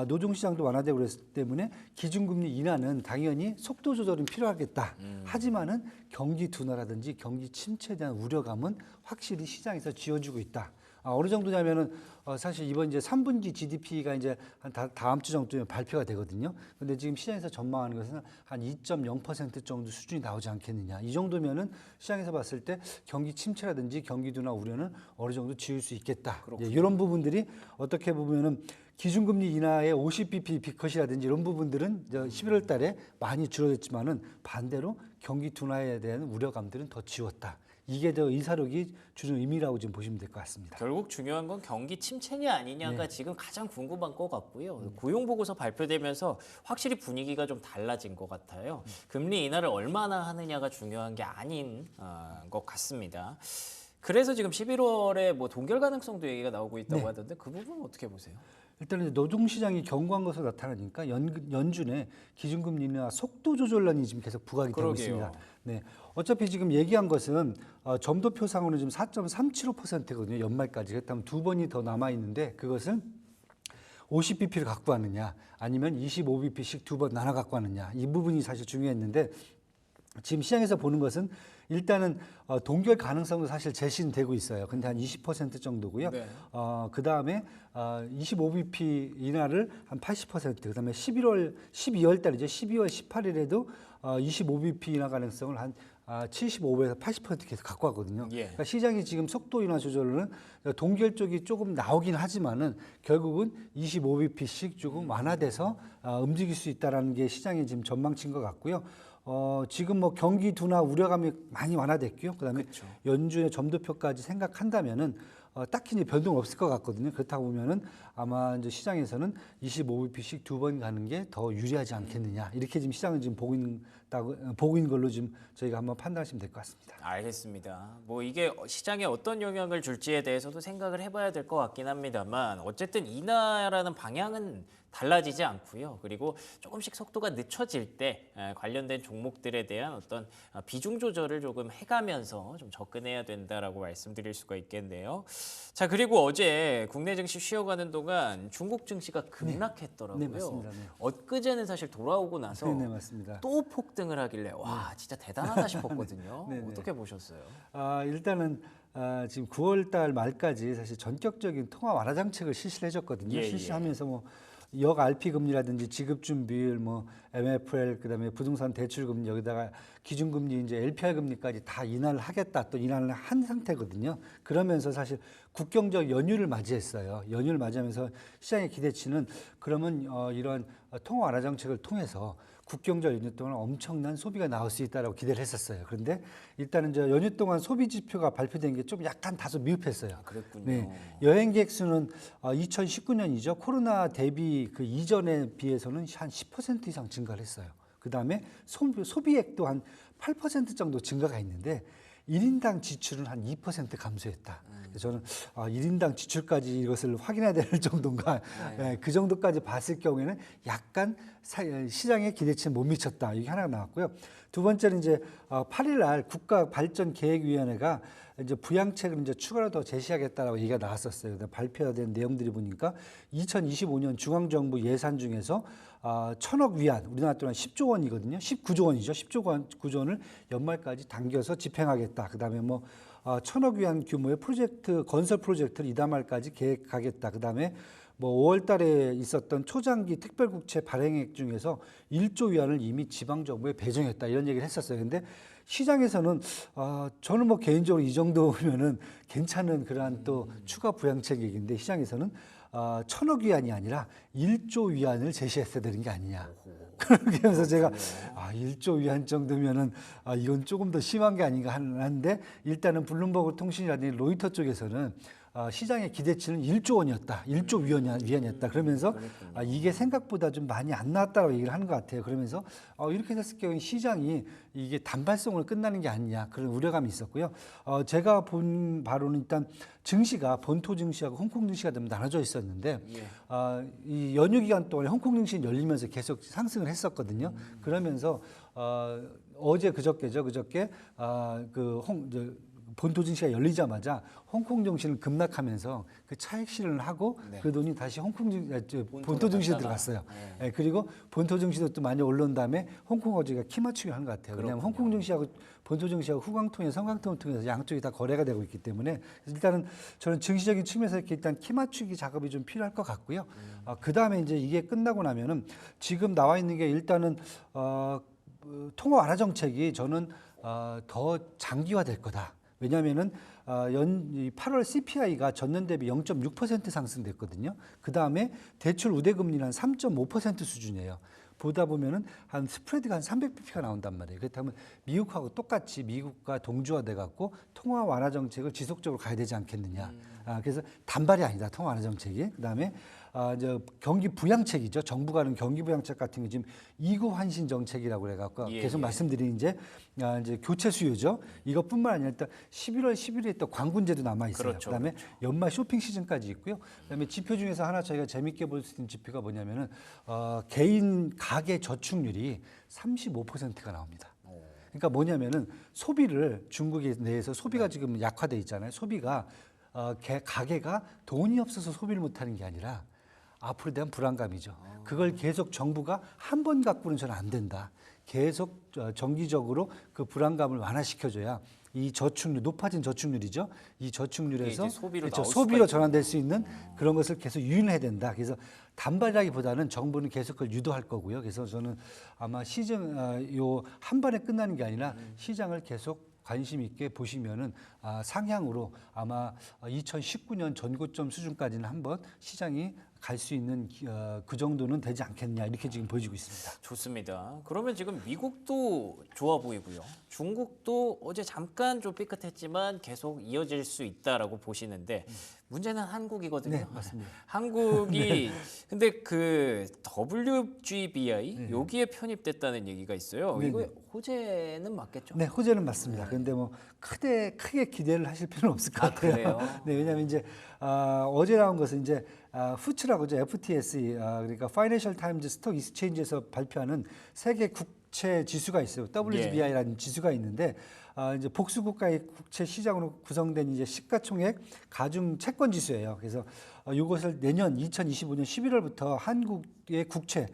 노동시장도 완화되고 그랬기 때문에 기준금리 인하는 당연히 속도 조절은 필요하겠다. 하지만은 경기 둔화라든지 경기 침체에 대한 우려감은 확실히 시장에서 지어주고 있다. 어느 정도냐면은 사실 이번 이제 3분기 GDP가 이제 한 다음 주 정도면 발표가 되거든요. 근데 지금 시장에서 전망하는 것은 한 2.0% 정도 수준이 나오지 않겠느냐. 이 정도면은 시장에서 봤을 때 경기 침체라든지 경기 둔화 우려는 어느 정도 지을 수 있겠다. 예, 이런 부분들이 어떻게 보면은 기준금리 인하의 50bp 비컷이라든지 이런 부분들은 11월 달에 많이 줄어들었지만은 반대로 경기 둔화에 대한 우려감들은 더 지웠다. 이게 더 의사록이 주는 의미라고 지금 보시면 될 것 같습니다. 결국 중요한 건 경기 침체냐 아니냐가 지금 가장 궁금한 것 같고요. 고용 보고서 발표되면서 확실히 분위기가 좀 달라진 것 같아요. 금리 인하를 얼마나 하느냐가 중요한 게 아닌 것 같습니다. 그래서 지금 11월에 뭐 동결 가능성도 얘기가 나오고 있다고 하던데 그 부분은 어떻게 보세요? 일단은 노동시장이 견고한 것으로 나타나니까 연준의 기준금리 인하 속도 조절론이 지금 계속 부각이 되고 있습니다. 네, 어차피 지금 얘기한 것은 점도표상으로는 지금 4.375%거든요. 연말까지. 그렇다면 두 번이 더 남아 있는데 그것은 50bp를 갖고 왔느냐 아니면 25bp씩 두 번 나눠 갖고 왔느냐 이 부분이 사실 중요했는데 지금 시장에서 보는 것은 일단은 동결 가능성도 사실 제시되고 있어요. 근데 한 20% 정도고요. 네. 그 다음에 25bp 인하를 한 80%, 그 다음에 12월 달이죠. 12월 18일에도 25bp 인하 가능성을 한 75에서 80% 계속 갖고 왔거든요. 예. 그러니까 시장이 지금 속도 인하 조절은 동결 쪽이 조금 나오긴 하지만은 결국은 25bp씩 조금 완화돼서 움직일 수 있다라는 게 시장의 지금 전망치인 것 같고요. 지금 뭐 경기 둔화 우려감이 많이 완화됐고요. 그다음에 그렇죠. 연준의 점도표까지 생각한다면은 딱히 이제 변동 없을 것 같거든요. 그렇다고 보면은 아마 이제 시장에서는 25bp씩 두 번 가는 게 더 유리하지 않겠느냐 이렇게 지금 시장은 지금 보고 있는 걸로 지금 저희가 한번 판단하시면 될 것 같습니다. 알겠습니다. 뭐 이게 시장에 어떤 영향을 줄지에 대해서도 생각을 해봐야 될 것 같긴 합니다만 어쨌든 인하라는 방향은 달라지지 않고요. 그리고 조금씩 속도가 늦춰질 때 관련된 종목들에 대한 어떤 비중 조절을 조금 해가면서 좀 접근해야 된다라고 말씀드릴 수가 있겠네요. 자, 그리고 어제 국내 증시 쉬어가는 동안 중국 증시가 급락했더라고요. 네, 맞습니다. 네. 엊그제는 사실 돌아오고 나서 네, 맞습니다. 또 폭등을 하길래 와 진짜 대단하다 싶었거든요. 네, 네. 어떻게 보셨어요? 일단은 지금 9월 달 말까지 사실 전격적인 통화 완화 정책을 실시를 해줬거든요. 예, 실시하면서 뭐 역 RP 금리라든지 지급 준비율, 뭐 MFL, 그다음에 부동산 대출 금리 여기다가 기준 금리 이제 LPR 금리까지 다 인하를 하겠다, 또 인하를 한 상태거든요. 그러면서 사실 국경적 연휴를 맞이했어요. 연휴를 맞이하면서 시장의 기대치는 그러면 이런 통화 완화 정책을 통해서 국경적 연휴 동안 엄청난 소비가 나올 수 있다라고 기대를 했었어요. 그런데 일단은 저 연휴 동안 소비 지표가 발표된 게 좀 약간 다소 미흡했어요. 그랬군요. 네, 여행객 수는 2019년이죠. 코로나 대비 그 이전에 비해서는 한 10% 이상 증가를 했어요. 그 다음에 소비액도 한 8% 정도 증가가 있는데 1인당 지출은 한 2% 감소했다. 그래서 저는 1인당 지출까지 이것을 확인해야 될 정도인가, 그 정도까지 봤을 경우에는 약간 시장의 기대치에 못 미쳤다. 이게 하나가 나왔고요. 두 번째는 이제 8일 날 국가발전계획위원회가 이제 부양책을 이제 추가로 더 제시하겠다라고 얘기가 나왔었어요. 발표된 내용들이 보니까 2025년 중앙정부 예산 중에서 1,000억 위안, 우리나라 돈은 10조 원이거든요. 19조 원이죠. 10조 원, 9조 원을 연말까지 당겨서 집행하겠다. 그다음에 뭐 1,000억 위안 규모의 건설 프로젝트를 이달 말까지 계획하겠다. 그다음에 뭐 5월 달에 있었던 초장기 특별국채 발행액 중에서 1조 위안을 이미 지방정부에 배정했다. 이런 얘기를 했었어요. 근데 시장에서는 저는 뭐 개인적으로 이 정도면은 괜찮은 그러한 또 추가 부양책 얘기인데 시장에서는 1,000억 위안이 아니라 1조 위안을 제시했어야 되는 게 아니냐. 그렇게 하면서 제가 1조 위안 정도면은 이건 조금 더 심한 게 아닌가 하는데 일단은 블룸버그 통신이라든지 로이터 쪽에서는 시장의 기대치는 1조 원이었다. 1조 위안이었다. 그러면서 이게 생각보다 좀 많이 안 나왔다고 얘기를 하는 것 같아요. 그러면서 이렇게 됐을 경우에 시장이 이게 단발성으로 끝나는 게 아니냐 그런 우려감이 있었고요. 제가 본 바로는 일단 증시가 본토 증시하고 홍콩 증시가 좀 나눠져 있었는데 이 연휴 기간 동안에 홍콩 증시는 열리면서 계속 상승을 했었거든요. 그러면서 어제 그저께죠. 그저께 본토 증시가 열리자마자 홍콩 증시는 급락하면서 그 차익 실현을 하고 네. 그 돈이 다시 본토 증시에 들어갔어요. 네. 예, 그리고 본토 증시도 또 많이 올라온 다음에 홍콩 어제가 키 맞추기 한 것 같아요. 왜냐하면 홍콩 증시하고 본토 증시하고 후광통에 성강통을 통해서 양쪽이 다 거래가 되고 있기 때문에 일단은 저는 증시적인 측면에서 이렇게 일단 키 맞추기 작업이 좀 필요할 것 같고요. 그 다음에 이제 이게 끝나고 나면은 지금 나와 있는 게 일단은 통화 완화 정책이 저는 더 장기화될 거다. 왜냐하면은 이 8월 CPI가 전년 대비 0.6% 상승됐거든요. 그 다음에 대출 우대금리는 한 3.5% 수준이에요. 보다 보면은 한 스프레드가 한 300bp가 나온단 말이에요. 그렇다면 미국하고 똑같이 미국과 동조화돼 갖고 통화 완화 정책을 지속적으로 가야 되지 않겠느냐. 그래서 단발이 아니다. 통화 완화 정책이. 그다음에 이제 경기 부양책이죠. 정부가 하는 경기 부양책 같은 게 지금 2구 환신 정책이라고 그래 갖고 계속 말씀드린 이제 교체 수요죠. 이것뿐만 아니라 일단 11월 11일에 또 광군제도 남아 있어요. 그렇죠, 그다음에 연말 쇼핑 시즌까지 있고요. 그다음에 지표 중에서 하나 저희가 재밌게 볼 수 있는 지표가 뭐냐면은 개인 가계 저축률이 35%가 나옵니다. 그러니까 뭐냐면은 소비를 중국에 내에서 소비가 지금 약화돼 있잖아요. 소비가 가계가 돈이 없어서 소비를 못하는 게 아니라 앞으로 대한 불안감이죠. 그걸 계속 정부가 한 번 갖고는 저는 안 된다. 계속 정기적으로 그 불안감을 완화시켜줘야 이 저축률, 높아진 저축률이죠. 이 저축률에서 이제 소비로 그렇죠. 나올 소비로 수가 전환될 수 있는 그런 것을 계속 유인해야 된다. 그래서 단발이라기보다는 정부는 계속 그걸 유도할 거고요. 그래서 저는 아마 시즌 요 한 번에 끝나는 게 아니라 시장을 계속 관심 있게 보시면은 상향으로 아마 2019년 전고점 수준까지는 한번 시장이 갈 수 있는 그 정도는 되지 않겠냐 이렇게 지금 보여지고 있습니다. 좋습니다. 그러면 지금 미국도 좋아 보이고요. 중국도 어제 잠깐 좀 삐끗했지만 계속 이어질 수 있다라고 보시는데 문제는 한국이거든요. 네, 맞습니다. 한국이 근데 그 WGBI 네. 여기에 편입됐다는 얘기가 있어요. 네, 이거 네. 호재는 맞겠죠? 네, 호재는 맞습니다. 그런데 뭐 크게 기대를 하실 필요는 없을 것 같아요. 그래요? 네, 왜냐하면 이제 어제 나온 것은 이제 후츠라고죠. FTSE 그러니까 파이낸셜 타임즈 스톡 익스체인지에서 발표하는 세계 국채 지수가 있어요. WGBI라는 지수가 있는데 이제 복수 국가의 국채 시장으로 구성된 이제 시가총액 가중 채권 지수예요. 그래서 이것을 내년 2025년 11월부터 한국의 국채,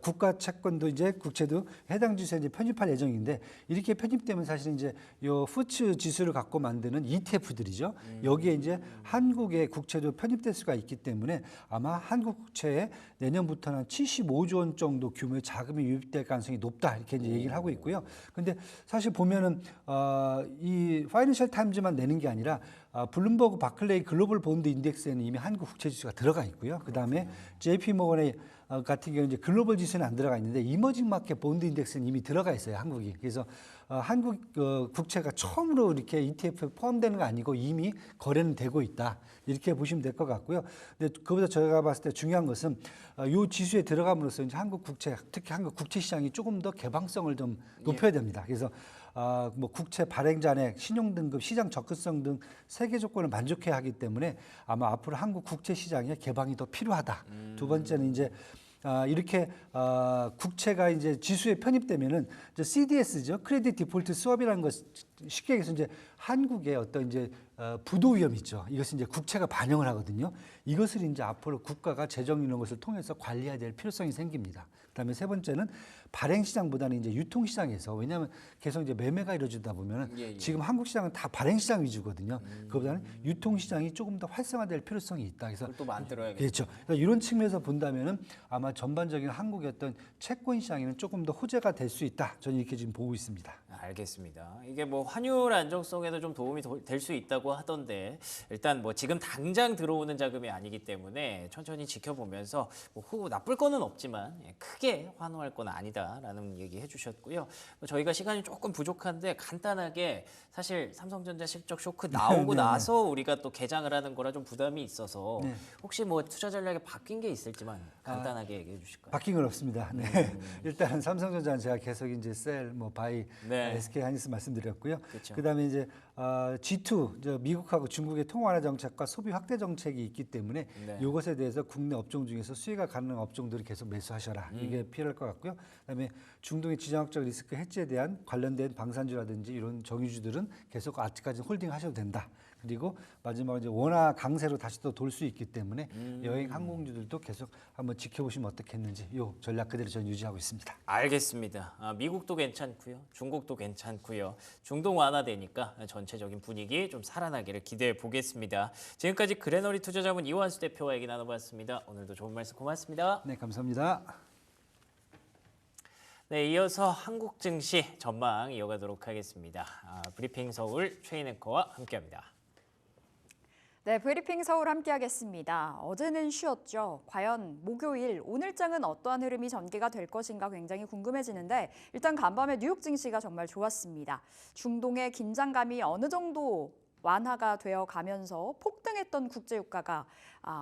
국가 채권도 이제 국채도 해당 지수에 이제 편입할 예정인데 이렇게 편입되면 사실 이제 요 후츠 지수를 갖고 만드는 ETF들이죠. 여기에 이제 한국의 국채도 편입될 수가 있기 때문에 아마 한국 국채에 내년부터는 한 75조 원 정도 규모의 자금이 유입될 가능성이 높다 이렇게 이제 얘기를 하고 있고요. 근데 사실 보면은 이 파이낸셜 타임즈만 내는 게 아니라 블룸버그 바클레이 글로벌 본드 인덱스에는 이미 한국 국채 지수가 들어가 있고요. 그다음에 JP 모건의 같은 경우 이제 글로벌 지수는 안 들어가 있는데 이머징 마켓 본드 인덱스는 이미 들어가 있어요. 한국이. 그래서 한국 국채가 처음으로 이렇게 ETF에 포함되는 거 아니고 이미 거래는 되고 있다. 이렇게 보시면 될 것 같고요. 근데 그보다 저희가 봤을 때 중요한 것은 이 지수에 들어감으로써 이제 한국 국채, 특히 한국 국채 시장이 조금 더 개방성을 좀 높여야 됩니다. 그래서 뭐 국채 발행 잔액, 신용 등급, 시장 접근성 등 세계 조건을 만족해야 하기 때문에 아마 앞으로 한국 국채 시장의 개방이 더 필요하다. 두 번째는 이제 이렇게 국채가 이제 지수에 편입되면은 이제 CDS죠, 크레딧 디폴트 스왑이라는 것 쉽게 얘기해서 이제 한국의 어떤 이제 부도 위험 있죠. 이것은 이제 국채가 반영을 하거든요. 이것을 이제 앞으로 국가가 재정 이런 것을 통해서 관리해야 될 필요성이 생깁니다. 그다음에 세 번째는 발행 시장보다는 이제 유통 시장에서 왜냐하면 계속 이제 매매가 이루어지다 보면은 지금 한국 시장은 다 발행 시장 위주거든요. 그보다는 유통 시장이 조금 더 활성화될 필요성이 있다. 그래서 또 만들어야겠죠. 그렇죠. 그러니까 이런 측면에서 본다면은 아마 전반적인 한국의 어떤 채권 시장에는 조금 더 호재가 될 수 있다. 저는 이렇게 지금 보고 있습니다. 알겠습니다. 이게 뭐 환율 안정성에도 좀 도움이 될 수 있다고 하던데 일단 뭐 지금 당장 들어오는 자금이 아니기 때문에 천천히 지켜보면서 뭐 나쁠 거는 없지만 크게 환호할 건 아니다라는 얘기 해주셨고요. 저희가 시간이 조금 부족한데 간단하게 사실 삼성전자 실적 쇼크 나오고 나서 우리가 또 개장을 하는 거라 좀 부담이 있어서 혹시 뭐 투자 전략에 바뀐 게 있을지만 간단하게 얘기해 주실까요? 바뀐 건 없습니다. 네. 일단은 삼성전자는 제가 계속 이제 셀, 뭐 바이 SK 하이닉스 말씀드렸고요. 그렇죠. 그다음에 이제 G2 이제 미국하고 중국의 통화완화 정책과 소비 확대 정책이 있기 때문에 네. 이것에 대해서 국내 업종 중에서 수혜가 가능한 업종들을 계속 매수하셔라. 이게 필요할 것 같고요. 그다음에 중동의 지정학적 리스크 해지에 대한 관련된 방산주라든지 이런 정유주들은 계속 아직까지 홀딩하셔도 된다. 그리고 마지막으로 이제 원화 강세로 다시 또 돌 수 있기 때문에 여행 항공주들도 계속 한번 지켜보시면 어떻겠는지 이 전략 그대로 저는 유지하고 있습니다. 알겠습니다. 미국도 괜찮고요. 중국도 괜찮고요. 중동 완화되니까 전체적인 분위기 좀 살아나기를 기대해 보겠습니다. 지금까지 그레너리 투자자문 이완수 대표와 얘기 나눠봤습니다. 오늘도 좋은 말씀 고맙습니다. 네, 감사합니다. 네, 이어서 한국 증시 전망 이어가도록 하겠습니다. 브리핑 서울 최인 앵커와 함께합니다. 네, 브리핑 서울 함께하겠습니다. 어제는 쉬었죠. 과연 목요일 오늘장은 어떠한 흐름이 전개가 될 것인가 굉장히 궁금해지는데 일단 간밤에 뉴욕 증시가 정말 좋았습니다. 중동의 긴장감이 어느 정도 완화가 되어 가면서 폭등했던 국제유가가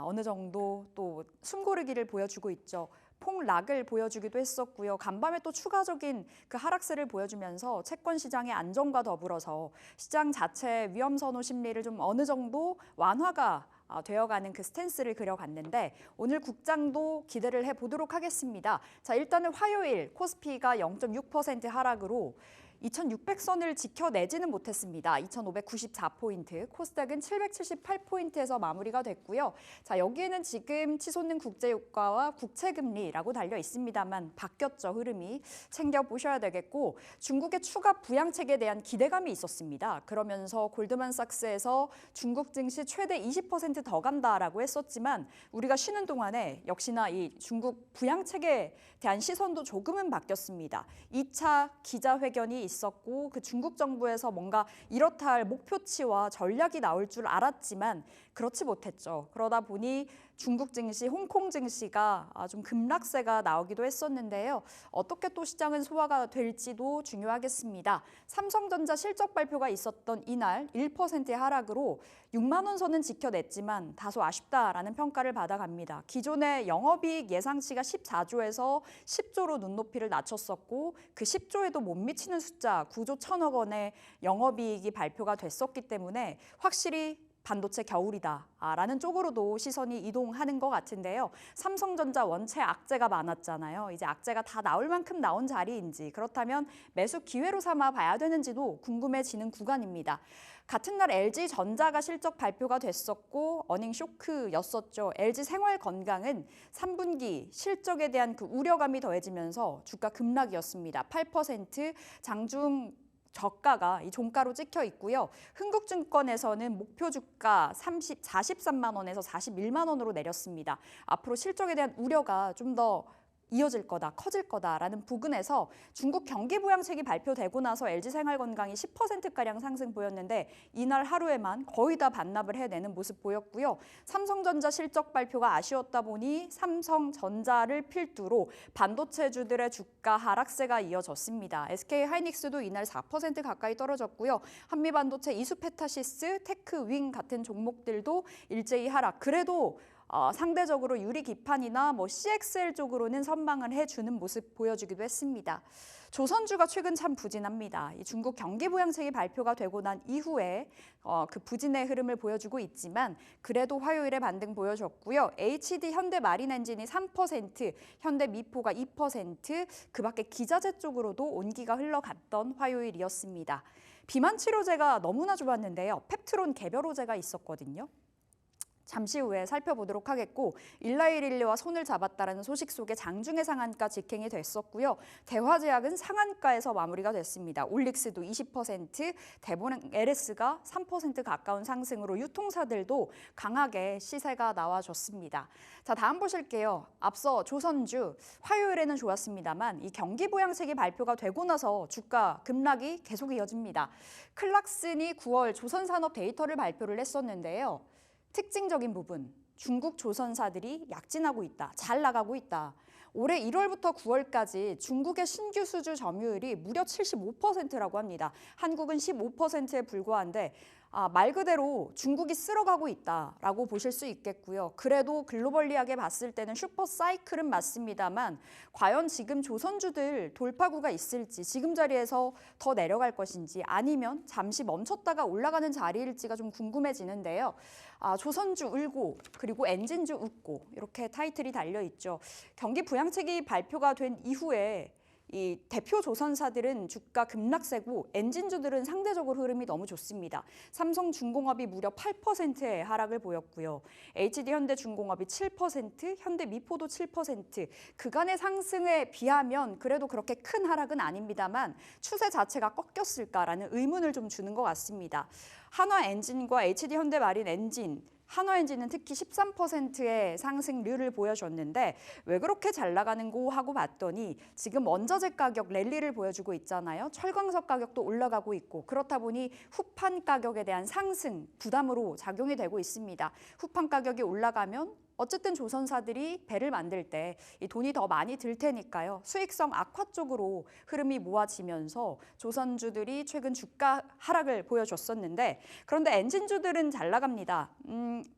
어느 정도 또 숨고르기를 보여주고 있죠. 폭락을 보여주기도 했었고요. 간밤에 또 추가적인 그 하락세를 보여주면서 채권 시장의 안정과 더불어서 시장 자체의 위험 선호 심리를 좀 어느 정도 완화가 되어가는 그 스탠스를 그려갔는데 오늘 국장도 기대를 해보도록 하겠습니다. 자, 일단은 화요일 코스피가 0.6% 하락으로 2600선을 지켜내지는 못했습니다. 2594포인트, 코스닥은 778포인트에서 마무리가 됐고요. 자, 여기에는 지금 치솟는 국제유가와 국채금리라고 달려 있습니다만 바뀌었죠, 흐름이. 챙겨보셔야 되겠고 중국의 추가 부양책에 대한 기대감이 있었습니다. 그러면서 골드만삭스에서 중국 증시 최대 20% 더 간다라고 했었지만 우리가 쉬는 동안에 역시나 이 중국 부양책에 대한 시선도 조금은 바뀌었습니다. 2차 기자회견이 있었고 그 중국 정부에서 뭔가 이렇다 할 목표치와 전략이 나올 줄 알았지만 그렇지 못했죠. 그러다 보니 중국 증시, 홍콩 증시가 좀 급락세가 나오기도 했었는데요. 어떻게 또 시장은 소화가 될지도 중요하겠습니다. 삼성전자 실적 발표가 있었던 이날 1%의 하락으로 6만 원 선은 지켜냈지만 다소 아쉽다라는 평가를 받아갑니다. 기존의 영업이익 예상치가 14조에서 10조로 눈높이를 낮췄었고 그 10조에도 못 미치는 숫자 9조 1천억 원의 영업이익이 발표가 됐었기 때문에 확실히 반도체 겨울이다라는 쪽으로도 시선이 이동하는 것 같은데요. 삼성전자 원체 악재가 많았잖아요. 이제 악재가 다 나올 만큼 나온 자리인지 그렇다면 매수 기회로 삼아 봐야 되는지도 궁금해지는 구간입니다. 같은 날 LG전자가 실적 발표가 됐었고 어닝 쇼크였었죠. LG생활건강은 3분기 실적에 대한 그 우려감이 더해지면서 주가 급락이었습니다. 8% 장중 저가가 이 종가로 찍혀 있고요. 흥국증권에서는 목표 주가 43만 원에서 41만 원으로 내렸습니다. 앞으로 실적에 대한 우려가 좀 더 이어질 거다, 커질 거다라는 부근에서 중국 경기 부양책이 발표되고 나서 LG생활건강이 10%가량 상승 보였는데 이날 하루에만 거의 다 반납을 해내는 모습 보였고요. 삼성전자 실적 발표가 아쉬웠다 보니 삼성전자를 필두로 반도체주들의 주가 하락세가 이어졌습니다. SK 하이닉스도 이날 4% 가까이 떨어졌고요. 한미반도체 이수페타시스, 테크윙 같은 종목들도 일제히 하락. 그래도 상대적으로 유리 기판이나 CXL 쪽으로는 선방을 해주는 모습 보여주기도 했습니다. 조선주가 최근 참 부진합니다. 이 중국 경기 부양책이 발표가 되고 난 이후에 그 부진의 흐름을 보여주고 있지만 그래도 화요일에 반등 보여줬고요. HD 현대마린엔진이 3%, 현대미포가 2%, 그 밖에 기자재 쪽으로도 온기가 흘러갔던 화요일이었습니다. 비만 치료제가 너무나 좋았는데요. 펩트론 개별호제가 있었거든요. 잠시 후에 살펴보도록 하겠고 일라이릴리와 손을 잡았다라는 소식 속에 장중의 상한가 직행이 됐었고요. 대화제약은 상한가에서 마무리가 됐습니다. 올릭스도 20%, 대보는 LS가 3% 가까운 상승으로 유통사들도 강하게 시세가 나와줬습니다. 자, 다음 보실게요. 앞서 조선주 화요일에는 좋았습니다만 이 경기 부양책이 발표가 되고 나서 주가 급락이 계속 이어집니다. 클락슨이 9월 조선산업 데이터를 발표를 했었는데요. 특징적인 부분, 중국 조선사들이 약진하고 있다, 잘 나가고 있다. 올해 1월부터 9월까지 중국의 신규 수주 점유율이 무려 75%라고 합니다. 한국은 15%에 불과한데 말 그대로 중국이 쓸어가고 있다라고 보실 수 있겠고요. 그래도 글로벌리하게 봤을 때는 슈퍼 사이클은 맞습니다만 과연 지금 조선주들 돌파구가 있을지 지금 자리에서 더 내려갈 것인지 아니면 잠시 멈췄다가 올라가는 자리일지가 좀 궁금해지는데요. 조선주 울고 그리고 엔진주 웃고 이렇게 타이틀이 달려 있죠. 경기 부양책이 발표가 된 이후에 이 대표 조선사들은 주가 급락세고 엔진주들은 상대적으로 흐름이 너무 좋습니다. 삼성중공업이 무려 8%의 하락을 보였고요. HD현대중공업이 7%, 현대미포도 7%. 그간의 상승에 비하면 그래도 그렇게 큰 하락은 아닙니다만 추세 자체가 꺾였을까라는 의문을 좀 주는 것 같습니다. 한화엔진과 HD현대마린 엔진, 한화엔진은 특히 13%의 상승률을 보여줬는데 왜 그렇게 잘 나가는고 하고 봤더니 지금 원자재 가격 랠리를 보여주고 있잖아요. 철광석 가격도 올라가고 있고 그렇다 보니 후판 가격에 대한 상승 부담으로 작용이 되고 있습니다. 후판 가격이 올라가면 어쨌든 조선사들이 배를 만들 때 이 돈이 더 많이 들 테니까요. 수익성 악화 쪽으로 흐름이 모아지면서 조선주들이 최근 주가 하락을 보여줬었는데 그런데 엔진주들은 잘 나갑니다.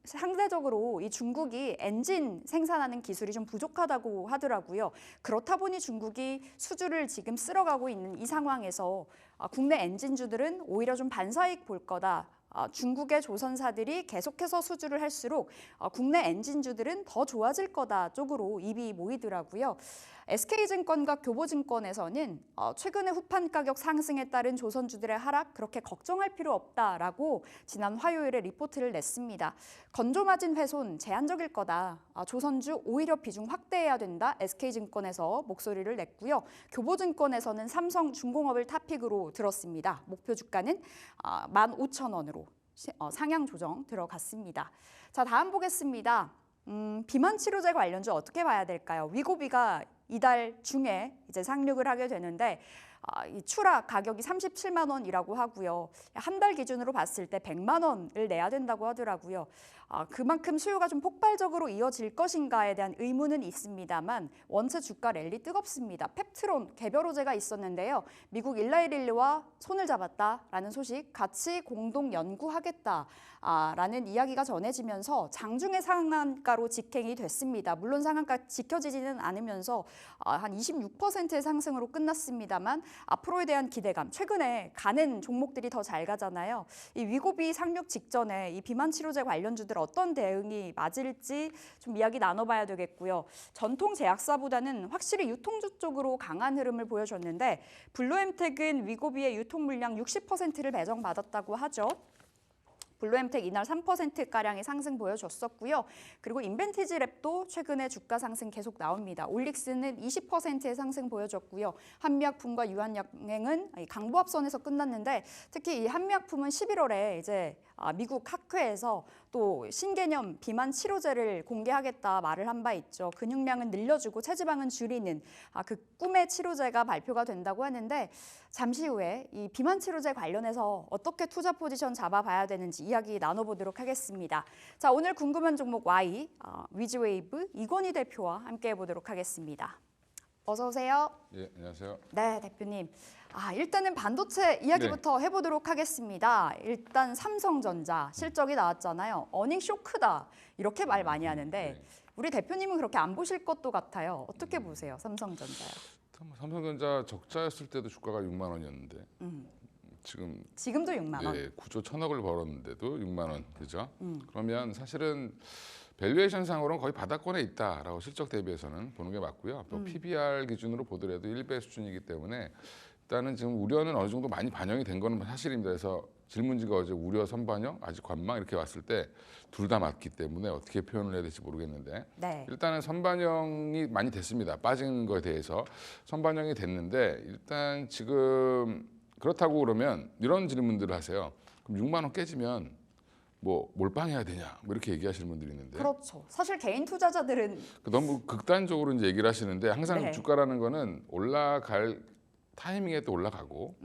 상대적으로 이 중국이 엔진 생산하는 기술이 좀 부족하다고 하더라고요. 그렇다 보니 중국이 수주를 지금 쓸어가고 있는 이 상황에서 국내 엔진주들은 오히려 좀 반사이익 볼 거다. 중국의 조선사들이 계속해서 수주를 할수록 국내 엔진주들은 더 좋아질 거다 쪽으로 입이 모이더라고요. SK증권과 교보증권에서는 최근의 후판 가격 상승에 따른 조선주들의 하락 그렇게 걱정할 필요 없다라고 지난 화요일에 리포트를 냈습니다. 건조마진 훼손 제한적일 거다. 조선주 오히려 비중 확대해야 된다. SK증권에서 목소리를 냈고요. 교보증권에서는 삼성중공업을 탑픽으로 들었습니다. 목표 주가는 15,000원으로 상향 조정 들어갔습니다. 자, 다음 보겠습니다. 비만 치료제 관련주 어떻게 봐야 될까요? 위고비가 이달 중에 이제 상륙을 하게 되는데 이 추락 가격이 37만 원이라고 하고요. 한 달 기준으로 봤을 때 100만 원을 내야 된다고 하더라고요. 그만큼 수요가 좀 폭발적으로 이어질 것인가에 대한 의문은 있습니다만 원체 주가 랠리 뜨겁습니다. 펩트론 개별호재가 있었는데요. 미국 일라이릴리와 손을 잡았다라는 소식 같이 공동 연구하겠다라는 이야기가 전해지면서 장중의 상한가로 직행이 됐습니다. 물론 상한가 지켜지지는 않으면서 한 26%의 상승으로 끝났습니다만 앞으로에 대한 기대감, 최근에 가는 종목들이 더 잘 가잖아요. 이 위고비 상륙 직전에 이 비만 치료제 관련주들 어떤 대응이 맞을지 좀 이야기 나눠봐야 되겠고요. 전통 제약사보다는 확실히 유통주 쪽으로 강한 흐름을 보여줬는데 블루엠텍은 위고비의 유통 물량 60%를 배정받았다고 하죠. 블루엠텍 이날 3%가량의 상승 보여줬었고요. 그리고 인벤티지랩도 최근에 주가 상승 계속 나옵니다. 올릭스는 20%의 상승 보여줬고요. 한미약품과 유한양행은 강보합선에서 끝났는데 특히 이 한미약품은 11월에 이제 미국 학회에서 또 신개념 비만 치료제를 공개하겠다 말을 한 바 있죠. 근육량은 늘려주고 체지방은 줄이는 그 꿈의 치료제가 발표가 된다고 하는데 잠시 후에 이 비만 치료제 관련해서 어떻게 투자 포지션 잡아봐야 되는지 이야기 나눠보도록 하겠습니다. 자, 오늘 궁금한 종목 Y, 위즈웨이브 이건희 대표와 함께 해보도록 하겠습니다. 어서 오세요. 예, 안녕하세요. 네, 대표님. 일단은 반도체 이야기부터 해보도록 하겠습니다. 일단 삼성전자 실적이 나왔잖아요. 어닝 쇼크다 이렇게 말 많이 하는데 우리 대표님은 그렇게 안 보실 것도 같아요. 어떻게 보세요, 삼성전자요? 삼성전자 적자였을 때도 주가가 6만 원이었는데 지금도 6만 원. 예, 9조 1,000억을 벌었는데도 6만 원, 그죠? 그러면 사실은 밸류에이션 상으로는 거의 바닥권에 있다라고 실적 대비해서는 보는 게 맞고요. 또 PBR 기준으로 보더라도 1배 수준이기 때문에 일단은 지금 우려는 어느 정도 많이 반영이 된 거는 사실입니다. 그래서 질문지가 어제 우려 선반영, 아직 관망 이렇게 왔을 때 둘 다 맞기 때문에 어떻게 표현을 해야 될지 모르겠는데 네. 일단은 선반영이 많이 됐습니다. 빠진 거에 대해서 선반영이 됐는데 일단 지금 그렇다고 그러면 이런 질문들을 하세요. 그럼 6만 원 깨지면 뭐 몰빵해야 되냐 뭐 이렇게 얘기하시는 분들이 있는데 그렇죠. 사실 개인 투자자들은 너무 극단적으로 이제 얘기를 하시는데 항상 네. 주가라는 거는 올라갈 타이밍에 또 올라가고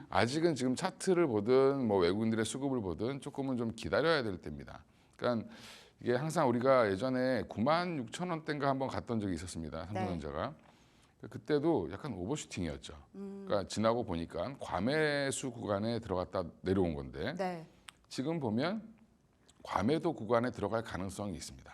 아직은 지금 차트를 보든 뭐 외국인들의 수급을 보든 조금은 좀 기다려야 될 때입니다. 그러니까 이게 항상 우리가 예전에 96,000원대인가 한번 갔던 적이 있었습니다. 삼성전자가. 네. 그때도 약간 오버슈팅이었죠. 그러니까 지나고 보니까 과매수 구간에 들어갔다 내려온 건데 네. 지금 보면 과매도 구간에 들어갈 가능성이 있습니다.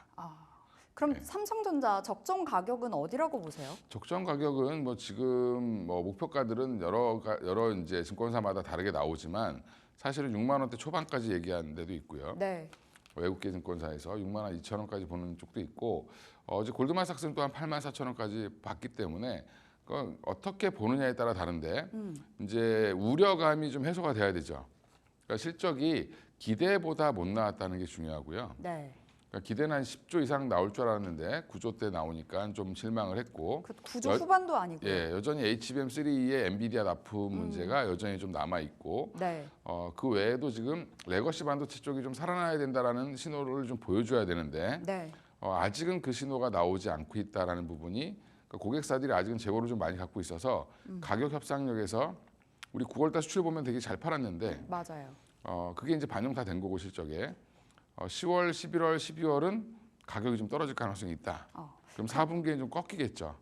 그럼 네. 삼성전자 적정 가격은 어디라고 보세요? 적정 가격은 뭐 지금 뭐 목표가들은 여러 이제 증권사마다 다르게 나오지만 사실은 6만 원대 초반까지 얘기하는 데도 있고요. 네. 외국계 증권사에서 6만 원 2천 원까지 보는 쪽도 있고 어제 골드만삭스는 또한 8만 4천 원까지 봤기 때문에 그건 어떻게 보느냐에 따라 다른데 이제 우려감이 좀 해소가 돼야 되죠. 그러니까 실적이 기대보다 못 나왔다는 게 중요하고요. 네. 그러니까 기대는 한 10조 이상 나올 줄 알았는데 9조 대 나오니까 좀 실망을 했고 그 구조 후반도 아니고요. 예, 여전히 HBM3의 엔비디아 납품 문제가 여전히 좀 남아 있고 네. 그 외에도 지금 레거시 반도체 쪽이 좀 살아나야 된다라는 신호를 좀 보여줘야 되는데 네. 아직은 그 신호가 나오지 않고 있다라는 부분이 그러니까 고객사들이 아직은 재고를 좀 많이 갖고 있어서 가격 협상력에서 우리 9월달 수출 보면 되게 잘 팔았는데 맞아요. 그게 이제 반영 다 된 거고 실적에 10월, 11월, 12월은 가격이 좀 떨어질 가능성이 있다. 그럼 4분기에 좀 꺾이겠죠.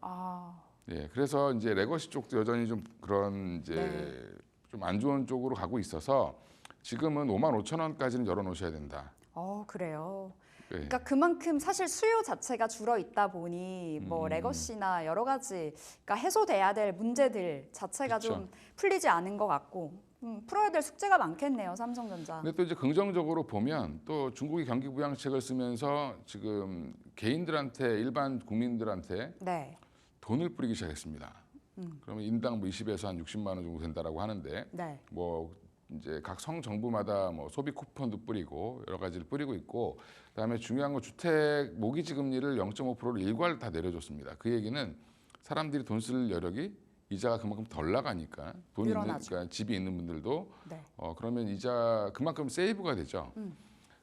예, 그래서 이제 레거시 쪽도 여전히 좀 그런 이제 네. 좀 안 좋은 쪽으로 가고 있어서 지금은 5만 5천 원까지는 열어놓으셔야 된다. 그래요. 예. 그러니까 그만큼 사실 수요 자체가 줄어 있다 보니 뭐 레거시나 여러 가지 그러니까 해소돼야 될 문제들 자체가 그쵸. 좀 풀리지 않은 것 같고 풀어야 될 숙제가 많겠네요, 삼성전자. 근데 또 이제 긍정적으로 보면 또 중국이 경기 부양책을 쓰면서 지금 개인들한테 일반 국민들한테 네. 돈을 뿌리기 시작했습니다. 그러면 인당 뭐 20에서 한 60만 원 정도 된다라고 하는데 네. 뭐 이제 각 성 정부마다 뭐 소비 쿠폰도 뿌리고 여러 가지를 뿌리고 있고 그다음에 중요한 건 주택 모기지 금리를 0.5%를 일괄 다 내려줬습니다. 그 얘기는 사람들이 돈 쓸 여력이 이자가 그만큼 덜 나가니까 돈이 있는 늘어나죠. 그러니까 집이 있는 분들도 네. 그러면 이자 그만큼 세이브가 되죠.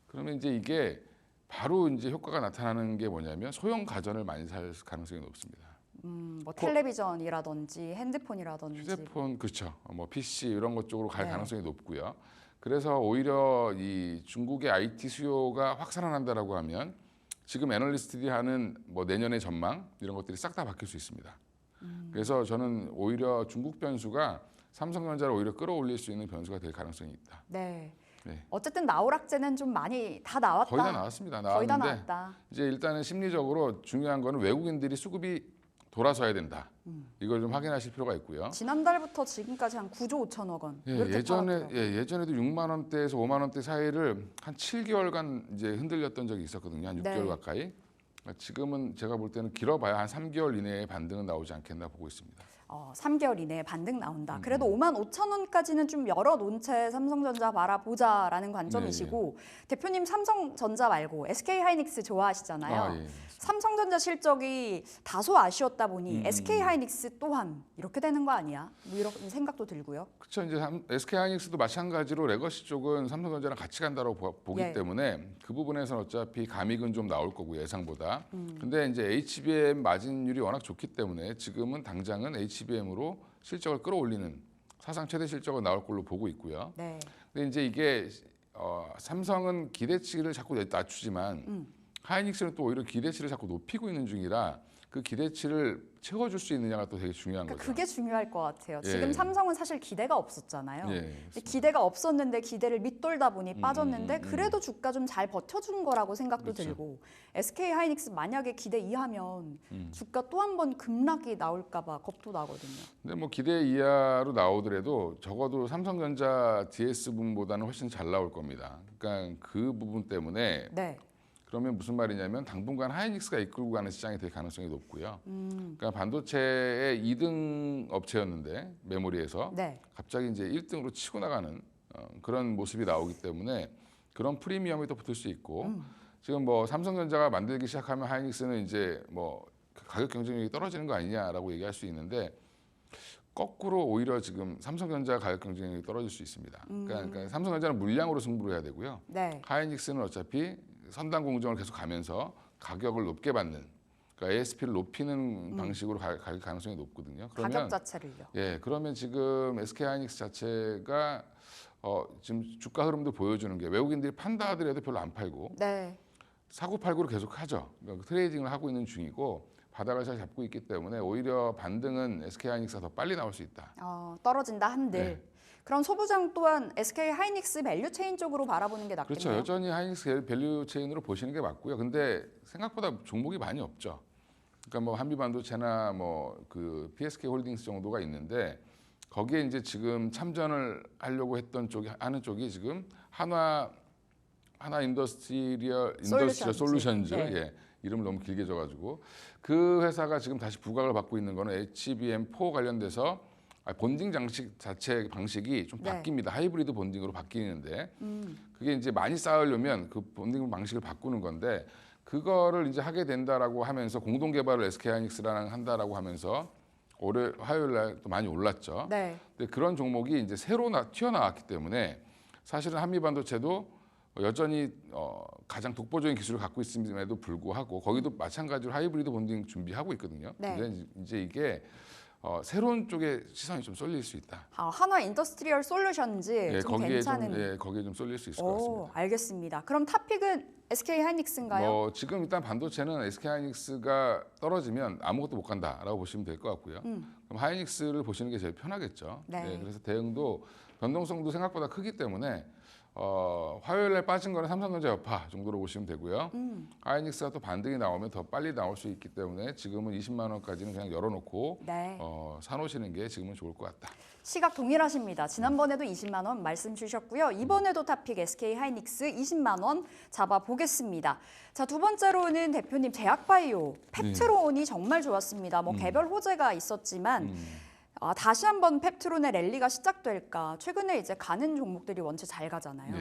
그러면 이제 이게 바로 이제 효과가 나타나는 게 뭐냐면 소형 가전을 많이 살 가능성이 높습니다. 뭐 텔레비전이라든지 핸드폰이라든지 휴대폰 그렇죠. 뭐 PC 이런 것 쪽으로 갈 네. 가능성이 높고요. 그래서 오히려 이 중국의 IT 수요가 확 살아난다라고 하면 지금 애널리스트들이 하는 뭐 내년의 전망 이런 것들이 싹 다 바뀔 수 있습니다. 그래서 저는 오히려 중국 변수가 삼성전자를 오히려 끌어올릴 수 있는 변수가 될 가능성이 있다. 네. 네. 어쨌든 나오락제는 좀 많이 다 나왔다. 거의 다 나왔습니다. 거의 다 나왔는데 나왔다. 이제 일단은 심리적으로 중요한 거는 외국인들이 수급이 돌아서야 된다. 이걸 좀 확인하실 필요가 있고요. 지난달부터 지금까지 한 9조 5천억 원. 이렇게 팔았더라고요. 예전에도 6만 원대에서 5만 원대 사이를 한 7개월간 이제 흔들렸던 적이 있었거든요. 한 6개월 네. 가까이. 지금은 제가 볼 때는 길어봐야 한 3개월 이내에 반등은 나오지 않겠나 보고 있습니다. 3개월 이내에 반등 나온다. 그래도 5만 5천 원까지는 좀 열어놓은 채 삼성전자 바라보자라는 관점이시고 대표님 삼성전자 말고 SK하이닉스 좋아하시잖아요. 예. 삼성전자 실적이 다소 아쉬웠다 보니 SK하이닉스 또한 이렇게 되는 거 아니야? 뭐 이런 생각도 들고요. 그렇죠. 이제 SK하이닉스도 마찬가지로 레거시 쪽은 삼성전자랑 같이 간다고 보기 예. 때문에 그 부분에서는 어차피 감익은 좀 나올 거고 예상보다. 근데 이제 HBM 마진율이 워낙 좋기 때문에 지금은 당장은 HBM으로 실적을 끌어올리는 사상 최대 실적은 나올 걸로 보고 있고요. 네. 근데 이제 이게 삼성은 기대치를 자꾸 낮추지만 하이닉스는 또 오히려 기대치를 자꾸 높이고 있는 중이라 그 기대치를 채워줄 수 있느냐가 또 되게 중요한 그러니까 거죠. 그게 중요할 것 같아요. 예. 지금 삼성은 사실 기대가 없었잖아요. 예, 근데 기대가 없었는데 기대를 밑돌다 보니 빠졌는데 그래도 주가 좀 잘 버텨준 거라고 생각도 그렇죠. 들고 SK하이닉스 만약에 기대 이하면 주가 또 한 번 급락이 나올까 봐 겁도 나거든요. 근데 뭐 기대 이하로 나오더라도 적어도 삼성전자 DS 부분보다는 훨씬 잘 나올 겁니다. 그러니까 그 부분 때문에 네. 그러면 무슨 말이냐면 당분간 하이닉스가 이끌고 가는 시장이 될 가능성이 높고요. 그러니까 반도체의 2등 업체였는데 메모리에서 네. 갑자기 이제 1등으로 치고 나가는 그런 모습이 나오기 때문에 그런 프리미엄이 또 붙을 수 있고 지금 뭐 삼성전자가 만들기 시작하면 하이닉스는 이제 뭐 가격 경쟁력이 떨어지는 거 아니냐라고 얘기할 수 있는데 거꾸로 오히려 지금 삼성전자 가격 경쟁력이 떨어질 수 있습니다. 그러니까 삼성전자는 물량으로 승부를 해야 되고요. 네. 하이닉스는 어차피 선단 공정을 계속 가면서 가격을 높게 받는, 그러니까 ASP를 높이는 방식으로 갈 가능성이 높거든요. 가격 자체를요. 예, 그러면 지금 SK하이닉스 자체가 지금 주가 흐름도 보여주는 게 외국인들이 판다 하더라도 별로 안 팔고 네. 사고 팔고를 계속 하죠. 그러니까 트레이딩을 하고 있는 중이고 바닥을 잘 잡고 있기 때문에 오히려 반등은 SK하이닉스가 더 빨리 나올 수 있다. 떨어진다 한들. 네. 그런 소부장 또한 SK 하이닉스 밸류 체인 쪽으로 바라보는 게 낫겠네요. 그렇죠. 여전히 하이닉스 밸류 체인으로 보시는 게 맞고요. 근데 생각보다 종목이 많이 없죠. 그러니까 뭐 한미반도체나 뭐 그 PSK 홀딩스 정도가 있는데 거기에 이제 지금 참전을 하려고 했던 쪽이 하는 쪽이 지금 하나 인더스트리얼 솔루션즈 네. 예. 이름을 너무 길게 줘가지고 그 회사가 지금 다시 부각을 받고 있는 거는 HBM4 관련돼서 본딩 장식 자체 방식이 좀 네. 바뀝니다. 하이브리드 본딩으로 바뀌는데 그게 이제 많이 쌓으려면 그 본딩 방식을 바꾸는 건데 그거를 이제 하게 된다라고 하면서 공동 개발을 SK하이닉스랑 한다라고 하면서 올해 화요일 날 또 많이 올랐죠. 네. 근데 그런 종목이 이제 새로 튀어나왔기 때문에 사실은 한미반도체도 여전히 가장 독보적인 기술을 갖고 있음에도 불구하고 거기도 마찬가지로 하이브리드 본딩 준비하고 있거든요. 네. 근데 이제 이게 새로운 쪽에 시선이 좀 쏠릴 수 있다. 한화 인더스트리얼 솔루션즈 예, 좀 거기에 괜찮은. 좀 거기에 좀 쏠릴 수 있을 것 같습니다. 알겠습니다. 그럼 탑픽은 SK 하이닉스인가요? 뭐 지금 일단 반도체는 SK하이닉스가 떨어지면 아무것도 못 간다라고 보시면 될 것 같고요. 그럼 하이닉스를 보시는 게 제일 편하겠죠. 네. 그래서 대응도 변동성도 생각보다 크기 때문에 화요일 날 빠진 거는 삼성전자 여파 정도로 보시면 되고요. 하이닉스가 또 반등이 나오면 더 빨리 나올 수 있기 때문에 지금은 20만 원까지는 그냥 열어놓고 네. 사놓으시는 게 지금은 좋을 것 같다. 시각 동일하십니다. 지난번에도 20만 원 말씀 주셨고요. 이번에도 탑픽 SK 하이닉스 20만 원 잡아보겠습니다. 자, 두 번째로는 대표님 제약바이오 펩트론이 정말 좋았습니다. 뭐 개별 호재가 있었지만 다시 한번 펩트론의 랠리가 시작될까? 최근에 이제 가는 종목들이 원체 잘 가잖아요. 예.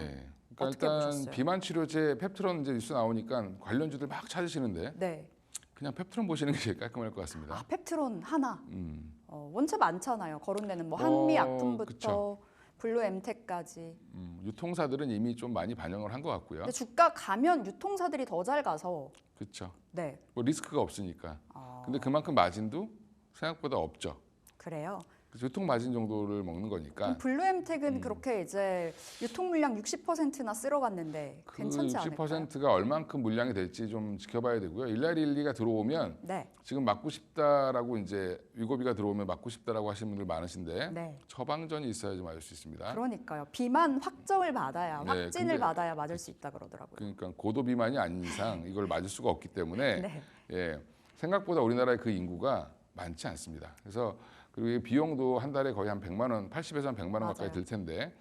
그러니까 어떻게 일단 보셨어요? 비만 치료제 펩트론 이제 뉴스 나오니까 관련주들 막 찾으시는데 네. 그냥 펩트론 보시는 게 제일 깔끔할 것 같습니다. 펩트론 하나. 음. 원체 많잖아요. 거론되는 뭐 한미약품부터 그쵸. 블루엠텍까지. 유통사들은 이미 좀 많이 반영을 한 것 같고요. 근데 주가 가면 유통사들이 더 잘 가서. 그렇죠. 네. 뭐 리스크가 없으니까. 근데 그만큼 마진도 생각보다 없죠. 그래요. 그래서 유통 마진 정도를 먹는 거니까. 그럼 블루엠텍은 그렇게 이제 유통 물량 60%나 쓸어갔는데 그 괜찮지 않을까요? 60%가 얼만큼 물량이 될지 좀 지켜봐야 되고요. 일라일리가 들어오면 네. 지금 맞고 싶다라고 이제 위고비가 들어오면 맞고 싶다라고 하시는 분들 많으신데 네. 처방전이 있어야지 맞을 수 있습니다. 그러니까요. 비만 확정을 받아야 네, 확진을 근데- 받아야 맞을 수 있다 그러더라고요. 그러니까 고도 비만이 아닌 이상 이걸 맞을 수가 없기 때문에 네. 예, 생각보다 우리나라의 그 인구가 많지 않습니다. 그래서 그리고 이 비용도 한 달에 거의 한 100만 원, 80에서 한 100만 원 가까이 맞아요. 들 텐데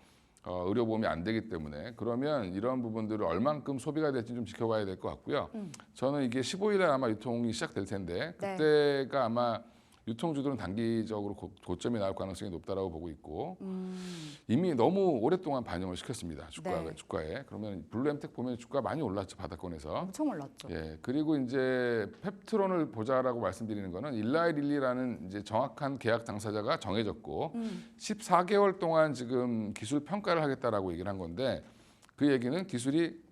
의료보험이 안 되기 때문에 그러면 이런 부분들을 얼만큼 소비가 될지 좀 지켜봐야 될 것 같고요. 저는 이게 15일에 아마 유통이 시작될 텐데 네. 그때가 아마 유통주들은 단기적으로 고점이 나올 가능성이 높다라고 보고 있고 이미 너무 오랫동안 반영을 시켰습니다. 네. 주가에. 그러면 블루엠텍 보면 주가 많이 올랐죠. 바닥권에서. 엄청 올랐죠. 예, 그리고 이제 펩트론을 보자라고 말씀드리는 거는 일라이릴리라는 이제 정확한 계약 당사자가 정해졌고 14개월 동안 지금 기술 평가를 하겠다라고 얘기를 한 건데 그 얘기는 기술이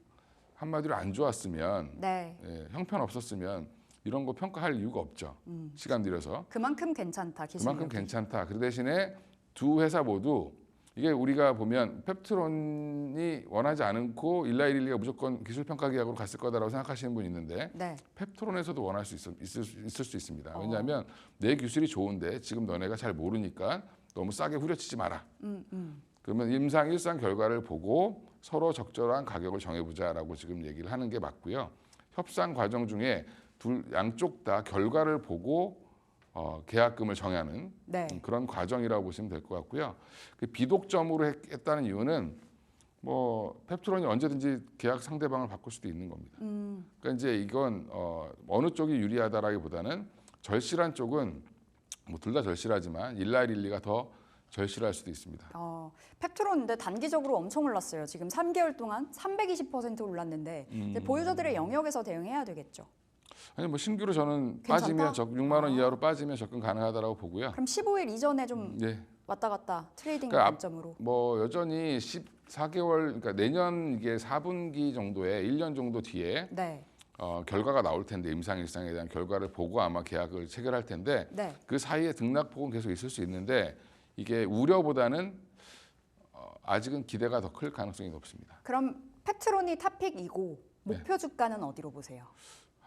한마디로 안 좋았으면 네. 형편 없었으면 이런 거 평가할 이유가 없죠. 시간 들여서. 그만큼 괜찮다. 기술력이. 그만큼 괜찮다. 그 대신에 두 회사 모두 이게 우리가 보면 펩트론이 원하지 않고 일라이릴리가 무조건 기술 평가 계약으로 갔을 거다라고 생각하시는 분이 있는데 네. 펩트론에서도 원할 수 있을 수 있습니다. 왜냐하면 내 기술이 좋은데 지금 너네가 잘 모르니까 너무 싸게 후려치지 마라. 그러면 일상 결과를 보고 서로 적절한 가격을 정해보자라고 지금 얘기를 하는 게 맞고요. 협상 과정 중에 양쪽 다 결과를 보고 계약금을 정하는 네. 그런 과정이라고 보시면 될 것 같고요. 그 비독점으로 했다는 이유는 뭐 펩트론이 언제든지 계약 상대방을 바꿀 수도 있는 겁니다. 그러니까 이제 이건 어느 쪽이 유리하다라기보다는 절실한 쪽은 뭐 둘 다 절실하지만 일라이릴리가 더 절실할 수도 있습니다. 펩트론 근데 단기적으로 엄청 올랐어요. 지금 3개월 동안 320% 올랐는데 이제 보유자들의 영역에서 대응해야 되겠죠. 아니 뭐 신규로 저는 괜찮다? 빠지면 6만 원 이하로 빠지면 접근 가능하다라고 보고요. 그럼 15일 이전에 좀 예. 왔다 갔다 트레이딩 그러니까 관점으로. 뭐 여전히 14개월 그러니까 내년 이게 4분기 정도에 1년 정도 뒤에 네. 결과가 나올 텐데 임상일상에 대한 결과를 보고 아마 계약을 체결할 텐데 네. 그 사이에 등락폭은 계속 있을 수 있는데 이게 우려보다는 아직은 기대가 더 클 가능성이 높습니다. 그럼 펩트론이 탑픽이고 목표 주가는 어디로 보세요?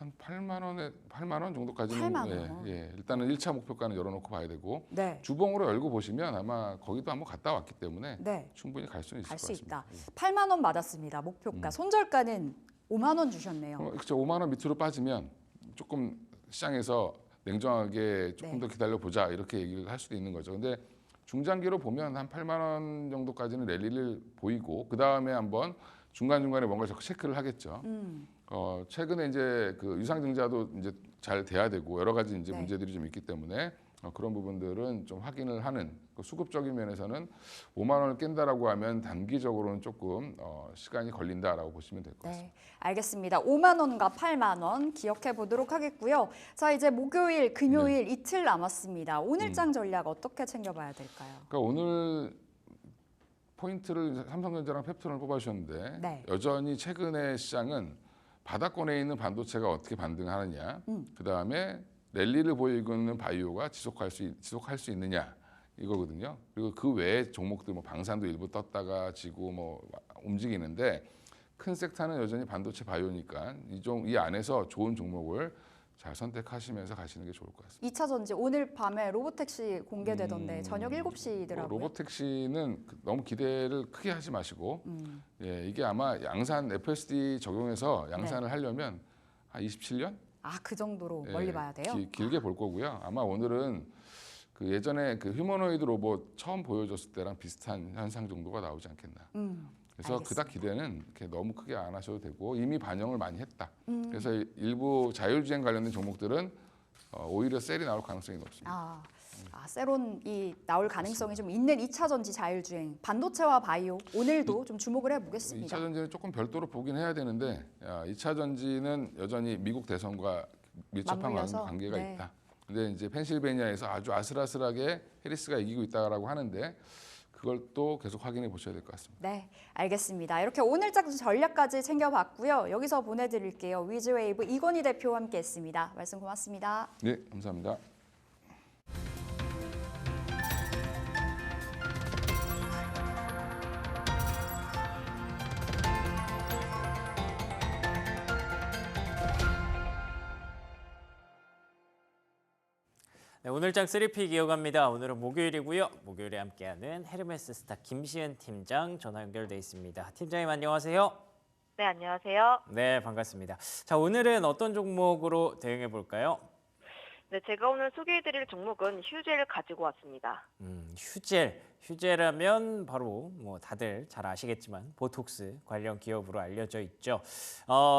한 8만 원 정도까지는 8만 원. 일단은 1차 목표가는 열어놓고 봐야 되고 네. 주봉으로 열고 보시면 아마 거기도 한번 갔다 왔기 때문에 네. 충분히 갈 수는 있을 갈 것 수 같습니다. 있다. 8만 원 맞았습니다. 목표가. 손절가는 5만 원 주셨네요. 그렇죠. 5만 원 밑으로 빠지면 조금 시장에서 냉정하게 조금 네. 더 기다려 보자 이렇게 얘기를 할 수도 있는 거죠. 근데 중장기로 보면 한 8만 원 정도까지는 랠리를 보이고 그 다음에 한번 중간중간에 뭔가 자꾸 체크를 하겠죠. 최근에 이제 그 유상증자도 이제 잘 돼야 되고 여러 가지 이제 네. 문제들이 좀 있기 때문에 그런 부분들은 좀 확인을 하는 그 수급적인 면에서는 5만 원을 깬다라고 하면 단기적으로는 조금 시간이 걸린다라고 보시면 될 것 같습니다. 네, 알겠습니다. 5만 원과 8만 원 기억해 보도록 하겠고요. 자, 이제 목요일, 금요일 이틀 남았습니다. 오늘장 전략 어떻게 챙겨봐야 될까요? 그러니까 오늘 포인트를 삼성전자랑 펩톤을 뽑아주셨는데 네. 여전히 최근에 시장은 바닥권에 있는 반도체가 어떻게 반등하느냐, 그 다음에 랠리를 보이고 있는 바이오가 지속할 수 있느냐 이거거든요. 그리고 그 외에 종목들 뭐 방산도 일부 떴다가 지고 뭐 움직이는데 큰 섹터는 여전히 반도체 바이오니까 이 안에서 좋은 종목을 잘 선택하시면서 가시는 게 좋을 것 같습니다. 2차 전지 오늘 밤에 로보택시 공개되던데 저녁 7시더라고요. 로보택시는 너무 기대를 크게 하지 마시고 이게 아마 양산 FSD 적용해서 양산을 하려면 한 27년? 아, 그 정도로 멀리 봐야 돼요? 길게 볼 거고요. 아마 오늘은 그 예전에 그 휴머노이드 로봇 처음 보여줬을 때랑 비슷한 현상 정도가 나오지 않겠나. 그래서 알겠습니다. 그닥 기대는 이렇게 너무 크게 안 하셔도 되고 이미 반영을 많이 했다. 그래서 일부 자율주행 관련된 종목들은 오히려 셀이 나올 가능성이 높습니다. 세론이 나올 가능성이 좀 있는 2차 전지 자율주행, 반도체와 바이오 오늘도 좀 주목을 2차 해보겠습니다. 전지는 조금 별도로 보긴 해야 되는데 2차 전지는 여전히 미국 대선과 밀접한 맞물려서, 관계가 네. 있다. 근데 이제 펜실베니아에서 아주 아슬아슬하게 해리스가 이기고 있다라고 하는데 그걸 또 계속 확인해 보셔야 될 것 같습니다. 네, 알겠습니다. 이렇게 오늘장 전략까지 챙겨봤고요. 여기서 보내드릴게요. 위즈웨이브 이건희 대표와 함께했습니다. 말씀 고맙습니다. 네, 감사합니다. 네, 오늘장 3P 이어갑니다. 오늘은 목요일이고요. 목요일에 함께하는 헤르메스 스타 김시은 팀장 전화 연결돼 있습니다. 팀장님 안녕하세요. 네, 안녕하세요. 네, 반갑습니다. 자, 오늘은 어떤 종목으로 대응해 볼까요? 네, 제가 오늘 소개해드릴 종목은 휴젤을 가지고 왔습니다. 휴젤하면 바로 뭐 다들 잘 아시겠지만 보톡스 관련 기업으로 알려져 있죠.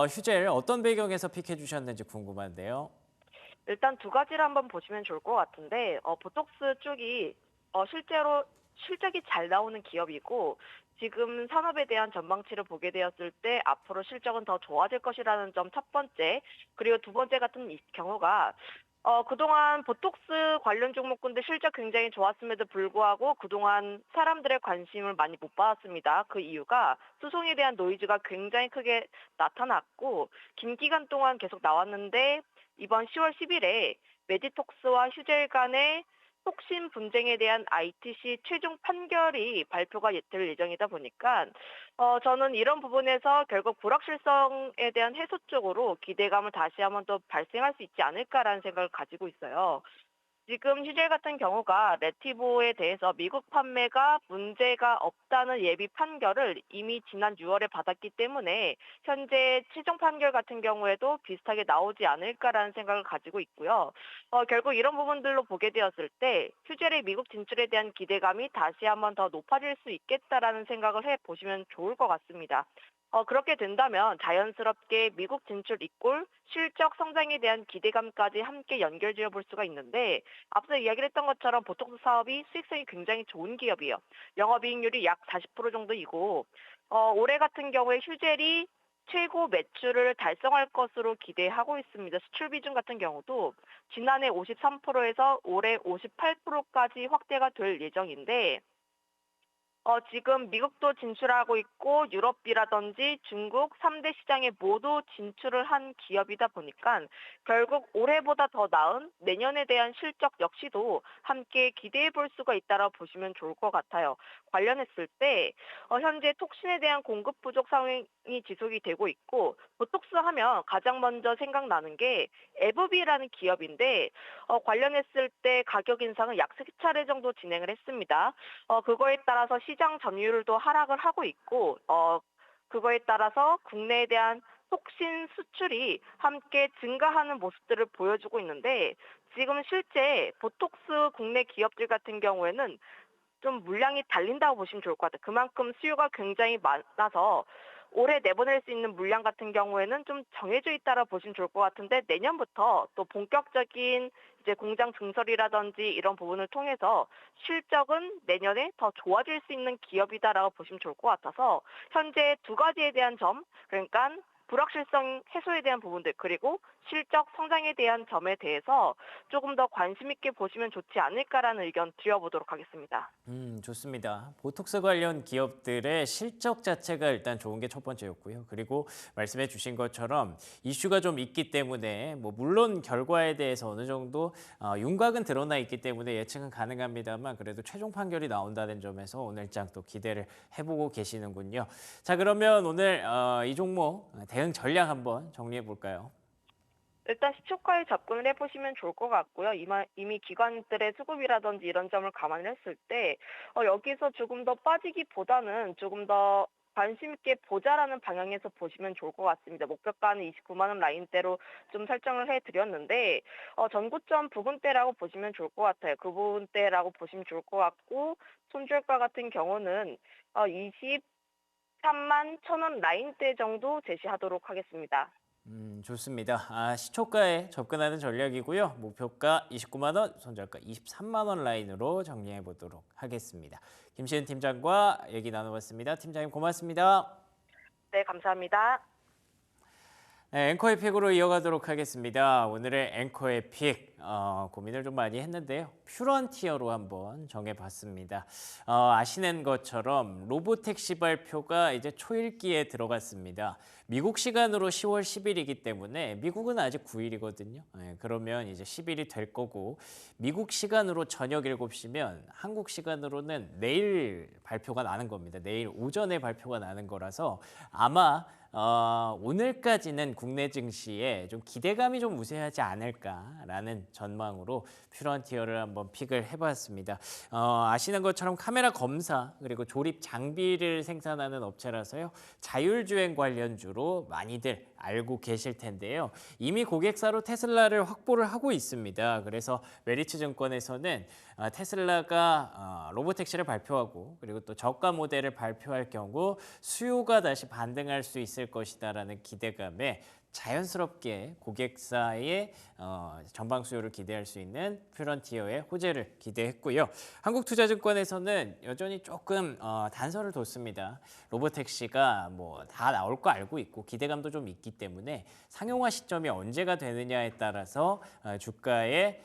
휴젤 어떤 배경에서 픽해 주셨는지 궁금한데요. 일단 두 가지를 한번 보시면 좋을 것 같은데 보톡스 쪽이 실제로 실적이 잘 나오는 기업이고 지금 산업에 대한 전망치를 보게 되었을 때 앞으로 실적은 더 좋아질 것이라는 점 첫 번째, 그리고 두 번째 같은 경우가 그동안 보톡스 관련 종목군들 실적 굉장히 좋았음에도 불구하고 그동안 사람들의 관심을 많이 못 받았습니다. 그 이유가 수송에 대한 노이즈가 굉장히 크게 나타났고 긴 기간 동안 계속 나왔는데 이번 10월 10일에 메디톡스와 휴젤 간의 톡신 분쟁에 대한 ITC 최종 판결이 발표가 될 예정이다 보니까 저는 이런 부분에서 결국 불확실성에 대한 해소 쪽으로 기대감을 다시 한번 더 발생할 수 있지 않을까라는 생각을 가지고 있어요. 지금 휴젤 같은 경우가 레티보에 대해서 미국 판매가 문제가 없다는 예비 판결을 이미 지난 6월에 받았기 때문에 현재 최종 판결 같은 경우에도 비슷하게 나오지 않을까라는 생각을 가지고 있고요. 결국 이런 부분들로 보게 되었을 때 휴젤의 미국 진출에 대한 기대감이 다시 한번 더 높아질 수 있겠다라는 생각을 해보시면 좋을 것 같습니다. 그렇게 된다면 자연스럽게 미국 진출 이꼴 실적 성장에 대한 기대감까지 함께 연결지어 볼 수가 있는데 앞서 이야기를 했던 것처럼 보톡스 사업이 수익성이 굉장히 좋은 기업이에요. 영업이익률이 약 40% 정도이고 올해 같은 경우에 휴젤이 최고 매출을 달성할 것으로 기대하고 있습니다. 수출 비중 같은 경우도 지난해 53%에서 올해 58%까지 확대가 될 예정인데 지금 미국도 진출하고 있고 유럽이라든지 중국 3대 시장에 모두 진출을 한 기업이다 보니까 결국 올해보다 더 나은 내년에 대한 실적 역시도 함께 기대해 볼 수가 있다고 보시면 좋을 것 같아요. 관련했을 때 현재 톡신에 대한 공급 부족 상황이 이 지속이 되고 있고 보톡스 하면 가장 먼저 생각나는 게 에브비라는 기업인데 관련했을 때 가격 인상을 약 3차례 정도 진행을 했습니다. 그거에 따라서 시장 점유율도 하락을 하고 있고 그거에 따라서 국내에 대한 촉신 수출이 함께 증가하는 모습들을 보여주고 있는데 지금 실제 보톡스 국내 기업들 같은 경우에는 좀 물량이 달린다고 보시면 좋을 것 같아요. 그만큼 수요가 굉장히 많아서 올해 내보낼 수 있는 물량 같은 경우에는 좀 정해져 있다라 보시면 좋을 것 같은데 내년부터 또 본격적인 이제 공장 증설이라든지 이런 부분을 통해서 실적은 내년에 더 좋아질 수 있는 기업이다라고 보시면 좋을 것 같아서 현재 두 가지에 대한 점, 그러니까 불확실성 해소에 대한 부분들 그리고 실적 성장에 대한 점에 대해서 조금 더 관심 있게 보시면 좋지 않을까라는 의견 드려보도록 하겠습니다. 좋습니다. 보톡스 관련 기업들의 실적 자체가 일단 좋은 게 첫 번째였고요. 그리고 말씀해 주신 것처럼 이슈가 좀 있기 때문에 뭐 물론 결과에 대해서 어느 정도 윤곽은 드러나 있기 때문에 예측은 가능합니다만 그래도 최종 판결이 나온다는 점에서 오늘장 또 기대를 해보고 계시는군요. 자, 그러면 오늘 이 종목 대응 전략 한번 정리해 볼까요? 일단 시초가에 접근을 해보시면 좋을 것 같고요. 이미 기관들의 수급이라든지 이런 점을 감안을 했을 때 여기서 조금 더 빠지기보다는 조금 더 관심 있게 보자라는 방향에서 보시면 좋을 것 같습니다. 목표가는 29만 원 라인대로 좀 설정을 해드렸는데 전고점 부분대라고 보시면 좋을 것 같아요. 그 부분대라고 보시면 좋을 것 같고 손절가 같은 경우는 23만 1,000원 라인대 정도 제시하도록 하겠습니다. 좋습니다. 시초가에 접근하는 전략이고요. 목표가 29만 원, 손절가 23만 원 라인으로 정리해 보도록 하겠습니다. 김시은 팀장과 얘기 나눠봤습니다. 팀장님 고맙습니다. 네, 감사합니다. 네, 앵커의 픽으로 이어가도록 하겠습니다. 오늘의 앵커의 픽 고민을 좀 많이 했는데요. 퓨런티어로 한번 정해봤습니다. 아시는 것처럼 로보택시 발표가 이제 초읽기에 들어갔습니다. 미국 시간으로 10월 10일이기 때문에 미국은 아직 9일이거든요. 그러면 이제 10일이 될 거고 미국 시간으로 저녁 7시면 한국 시간으로는 내일 발표가 나는 겁니다. 내일 오전에 발표가 나는 거라서 아마 오늘까지는 국내 증시에 좀 기대감이 좀 우세하지 않을까라는 전망으로 퓨런티어를 한번 픽을 해봤습니다. 아시는 것처럼 카메라 검사 그리고 조립 장비를 생산하는 업체라서요. 자율주행 관련주로 많이들 알고 계실 텐데요. 이미 고객사로 테슬라를 확보를 하고 있습니다. 그래서 메리츠증권에서는 테슬라가 로보택시를 발표하고 그리고 또 저가 모델을 발표할 경우 수요가 다시 반등할 수 있을 것이다라는 기대감에 자연스럽게 고객사의 전방 수요를 기대할 수 있는 퓨런티어의 호재를 기대했고요. 한국투자증권에서는 여전히 조금 단서를 뒀습니다. 로보택시가 뭐 다 나올 거 알고 있고 기대감도 좀 있기 때문에 상용화 시점이 언제가 되느냐에 따라서 주가의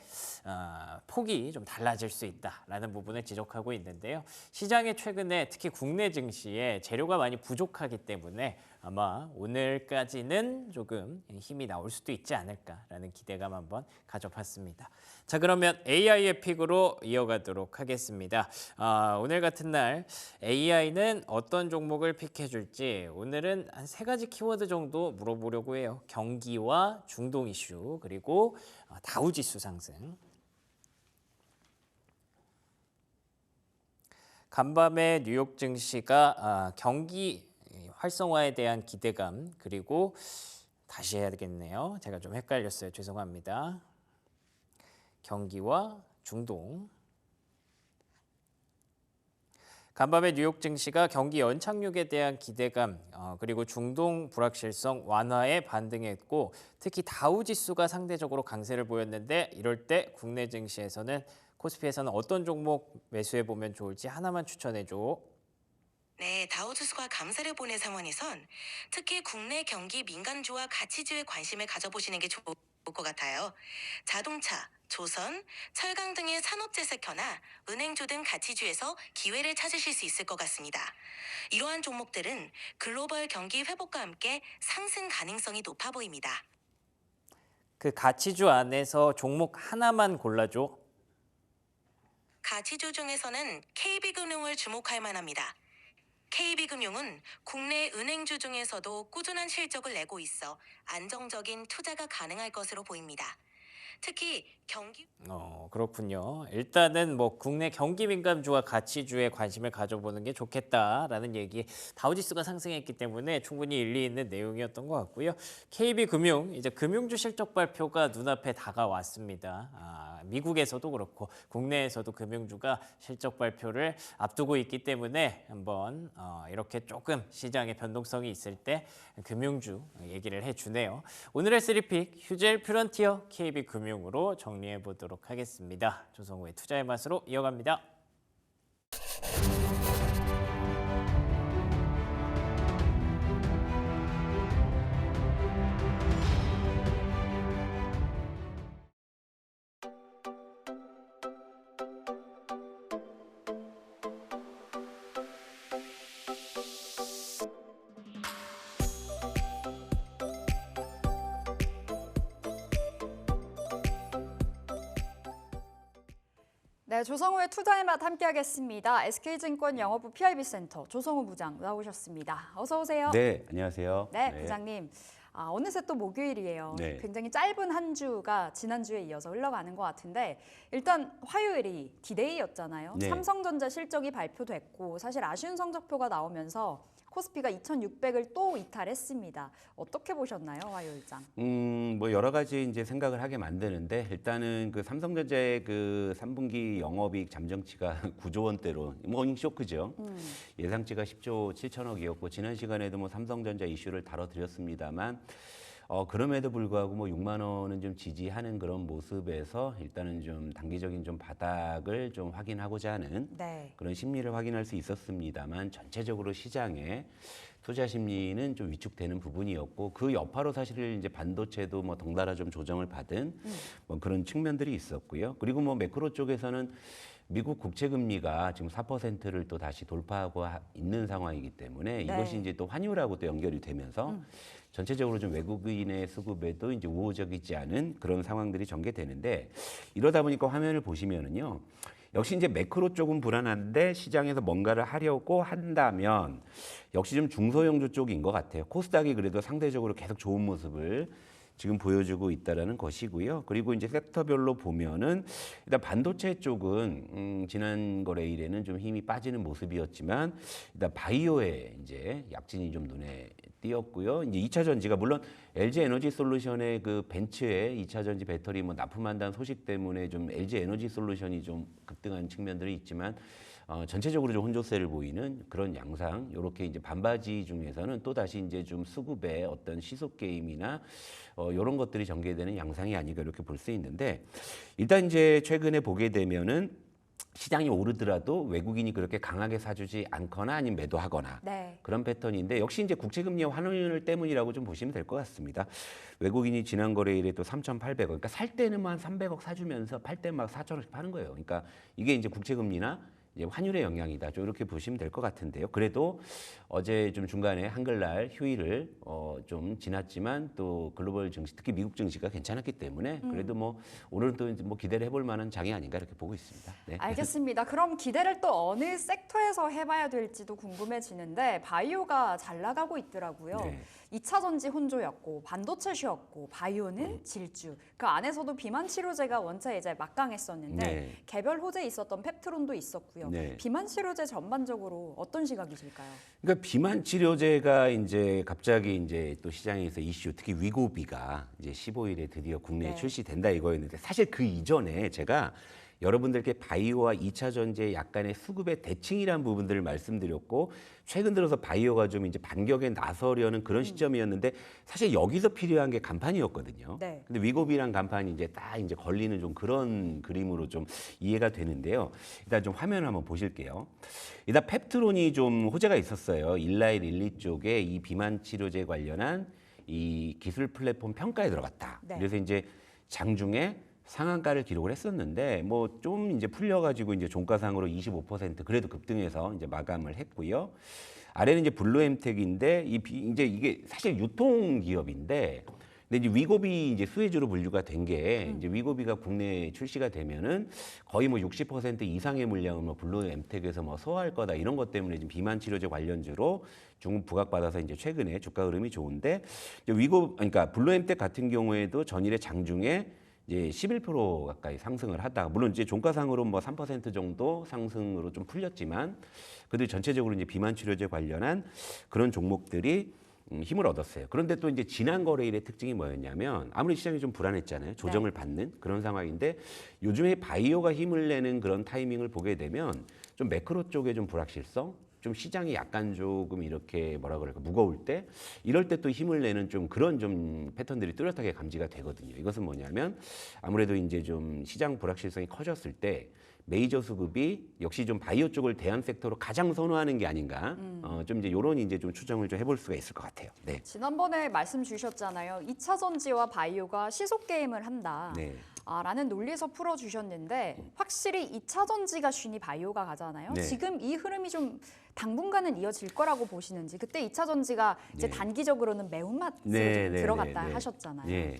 폭이 좀 달라질 수 있다라는 부분을 지적하고 있는데요. 시장에 최근에 특히 국내 증시에 재료가 많이 부족하기 때문에 아마 오늘까지는 조금 힘이 나올 수도 있지 않을까라는 기대감 한번 가져봤습니다. 자, 그러면 AI의 픽으로 이어가도록 하겠습니다. 오늘 같은 날 AI는 어떤 종목을 픽해줄지 오늘은 한 3가지 키워드 정도 물어보려고 해요. 경기와 중동 이슈 그리고 다우지수 상승. 간밤에 뉴욕 증시가 경기 활성화에 대한 기대감 그리고 다시 해야 되겠네요. 제가 좀 헷갈렸어요. 죄송합니다. 경기와 중동. 간밤에 뉴욕 증시가 경기 연착륙에 대한 기대감 그리고 중동 불확실성 완화에 반등했고 특히 다우지수가 상대적으로 강세를 보였는데 이럴 때 국내 증시에서는 코스피에서는 어떤 종목 매수해 보면 좋을지 하나만 추천해 줘. 네, 다우지수가 감세를 보낸 상황에선 특히 국내 경기 민간주와 가치주에 관심을 가져보시는 게 좋을 것 같아요. 자동차, 조선, 철강 등의 산업재 섹터나 은행주 등 가치주에서 기회를 찾으실 수 있을 것 같습니다. 이러한 종목들은 글로벌 경기 회복과 함께 상승 가능성이 높아 보입니다. 그 가치주 안에서 종목 하나만 골라줘. 가치주 중에서는 KB금융을 주목할 만합니다. KB금융은 국내 은행주 중에서도 꾸준한 실적을 내고 있어 안정적인 투자가 가능할 것으로 보입니다. 특히 경기 그렇군요. 일단은 뭐 국내 경기 민감주와 가치주에 관심을 가져보는 게 좋겠다라는 얘기. 다우지수가 상승했기 때문에 충분히 일리 있는 내용이었던 것 같고요. KB금융 이제 금융주 실적 발표가 눈앞에 다가왔습니다. 미국에서도 그렇고 국내에서도 금융주가 실적 발표를 앞두고 있기 때문에 한번 이렇게 조금 시장의 변동성이 있을 때 금융주 얘기를 해주네요. 오늘의 3픽 휴젤 퓨런티어 KB금융으로 정리해 보도록 하겠습니다. 조성우의 투자의 맛으로 이어갑니다. 네, 조성우의 투자의 맛 함께하겠습니다. SK증권 영업부 PIB센터 조성우 부장 나오셨습니다. 어서 오세요. 네, 안녕하세요. 네, 부장님. 어느새 또 목요일이에요. 네. 굉장히 짧은 한 주가 지난주에 이어서 흘러가는 것 같은데 일단 화요일이 디데이였잖아요. 네. 삼성전자 실적이 발표됐고 사실 아쉬운 성적표가 나오면서 코스피가 2,600을 또 이탈했습니다. 어떻게 보셨나요, 화요일장? 뭐 여러 가지 이제 생각을 하게 만드는데 일단은 그 삼성전자의 그 3분기 영업이익 잠정치가 9조 원대로 모닝 쇼크죠. 예상치가 10조 7천억이었고 지난 시간에도 뭐 삼성전자 이슈를 다뤄드렸습니다만 그럼에도 불구하고 뭐 6만 원은 좀 지지하는 그런 모습에서 일단은 좀 단기적인 좀 바닥을 좀 확인하고자 하는 네. 그런 심리를 확인할 수 있었습니다만 전체적으로 시장의 투자 심리는 좀 위축되는 부분이었고 그 여파로 사실 이제 반도체도 뭐 덩달아 좀 조정을 받은 뭐 그런 측면들이 있었고요. 그리고 뭐 매크로 쪽에서는 미국 국채 금리가 지금 4%를 또 다시 돌파하고 있는 상황이기 때문에 이것이 이제 또 환율하고 또 연결이 되면서 전체적으로 좀 외국인의 수급에도 이제 우호적이지 않은 그런 상황들이 전개되는데 이러다 보니까 화면을 보시면은요. 역시 이제 매크로 쪽은 불안한데 시장에서 뭔가를 하려고 한다면 역시 좀 중소형주 쪽인 것 같아요. 코스닥이 그래도 상대적으로 계속 좋은 모습을 지금 보여주고 있다라는 것이고요. 그리고 이제 섹터별로 보면은 일단 반도체 쪽은 지난 거래일에는 좀 힘이 빠지는 모습이었지만 일단 바이오에 이제 약진이 좀 눈에 띄었고요. 이제 2차 전지가 물론 LG 에너지 솔루션의 그 벤츠의 2차 전지 배터리 뭐 납품한다는 소식 때문에 좀 LG 에너지 솔루션이 좀 급등한 측면들이 있지만 전체적으로 좀 혼조세를 보이는 그런 양상, 이렇게 이제 반바지 중에서는 또 다시 이제 좀 수급의 어떤 시속 게임이나 이런 것들이 전개되는 양상이 아닌가 이렇게 볼 수 있는데 일단 이제 최근에 보게 되면은 시장이 오르더라도 외국인이 그렇게 강하게 사주지 않거나 아니면 매도하거나 네. 그런 패턴인데 역시 이제 국채금리 환율 때문이라고 좀 보시면 될 것 같습니다. 외국인이 지난 거래일에 또 3,800억, 그러니까 살 때는 한 300억 사주면서 팔 때 막 4,000원씩 파는 거예요. 그러니까 이게 이제 국채금리나 이제 환율의 영향이다. 좀 이렇게 보시면 될 것 같은데요. 그래도 어제 좀 중간에 한글날 휴일을 좀 지났지만 또 글로벌 증시, 특히 미국 증시가 괜찮았기 때문에 그래도 뭐 오늘은 또 뭐 기대를 해볼 만한 장이 아닌가 이렇게 보고 있습니다. 네. 알겠습니다. 그럼 기대를 또 어느 섹터에서 해봐야 될지도 궁금해지는데 바이오가 잘 나가고 있더라고요. 네. 2차 전지 혼조였고 반도체 쉬었고 바이오는 질주. 그 안에서도 비만 치료제가 원체 이제 막강했었는데 네. 개별 호재에 있었던 펩트론도 있었고요. 네. 비만 치료제 전반적으로 어떤 시각이실까요? 그러니까 비만 치료제가 이제 갑자기 이제 또 시장에서 이슈, 특히 위고비가 이제 15일에 드디어 국내에 네. 출시된다 이거였는데 사실 그 이전에 제가 여러분들께 바이오와 2차 전지의 약간의 수급의 대칭이라는 부분들을 말씀드렸고 최근 들어서 바이오가 좀 이제 반격에 나서려는 그런 시점이었는데 사실 여기서 필요한 게 간판이었거든요. 네. 근데 위고비란 간판이 이제 딱 이제 걸리는 좀 그런 그림으로 좀 이해가 되는데요. 일단 좀 화면을 한번 보실게요. 일단 펩트론이 좀 호재가 있었어요. 일라일 1, 2쪽에 이 비만 치료제 관련한 이 기술 플랫폼 평가에 들어갔다. 네. 그래서 이제 장중에 상한가를 기록을 했었는데 뭐 좀 이제 풀려가지고 이제 종가상으로 25% 그래도 급등해서 이제 마감을 했고요. 아래는 이제 블루엠텍인데 이제 이게 사실 유통 기업인데 근데 이제 위고비 이제 수혜주로 분류가 된 게 이제 위고비가 국내에 출시가 되면은 거의 뭐 60% 이상의 물량을 뭐 블루 엠텍에서 뭐 소화할 거다 이런 것 때문에 지금 비만 치료제 관련주로 중국 부각받아서 이제 최근에 주가 흐름이 좋은데 이제 그러니까 블루 엠텍 같은 경우에도 전일의 장중에 이제 11% 가까이 상승을 하다가 물론 이제 종가상으로 뭐 3% 정도 상승으로 좀 풀렸지만 그래도 전체적으로 이제 비만 치료제 관련한 그런 종목들이 힘을 얻었어요. 그런데 또 이제 지난 거래일의 특징이 뭐였냐면 아무리 시장이 좀 불안했잖아요. 조정을 받는 그런 상황인데 요즘에 바이오가 힘을 내는 그런 타이밍을 보게 되면 좀 매크로 쪽에 좀 불확실성, 좀 시장이 약간 조금 이렇게 뭐라 그럴까 무거울 때 이럴 때 또 힘을 내는 좀 그런 좀 패턴들이 뚜렷하게 감지가 되거든요. 이것은 뭐냐면 아무래도 이제 좀 시장 불확실성이 커졌을 때 메이저 수급이 역시 좀 바이오 쪽을 대안 섹터로 가장 선호하는 게 아닌가. 좀 이제 요런 이제 좀 추정을 좀 해볼 수가 있을 것 같아요. 네. 지난번에 말씀 주셨잖아요. 2차 전지와 바이오가 시속 게임을 한다. 네. 라는 논리에서 풀어주셨는데 확실히 2차 전지가 쉬니 바이오가 가잖아요. 네. 지금 이 흐름이 좀 당분간은 이어질 거라고 보시는지 그때 2차 전지가 이제 네. 단기적으로는 매운맛에 네, 좀 네, 들어갔다 네, 네. 하셨잖아요. 예.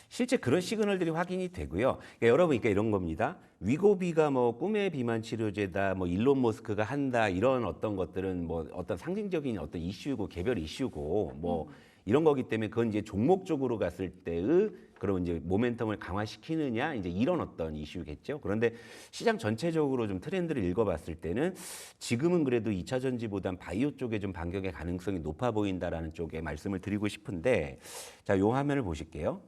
실제 그런 시그널들이 확인이 되고요. 그러니까 여러분, 그러니까 이런 겁니다. 위고비가 뭐 꿈의 비만 치료제다, 뭐 일론 머스크가 한다 이런 어떤 것들은 뭐 어떤 상징적인 어떤 이슈고 개별 이슈고 뭐 이런 거기 때문에 그건 이제 종목적으로 갔을 때의 그런 이제 모멘텀을 강화시키느냐 이제 이런 어떤 이슈겠죠. 그런데 시장 전체적으로 좀 트렌드를 읽어봤을 때는 지금은 그래도 2차 전지보단 바이오 쪽에 좀 반격의 가능성이 높아 보인다라는 쪽에 말씀을 드리고 싶은데 자, 요 화면을 보실게요.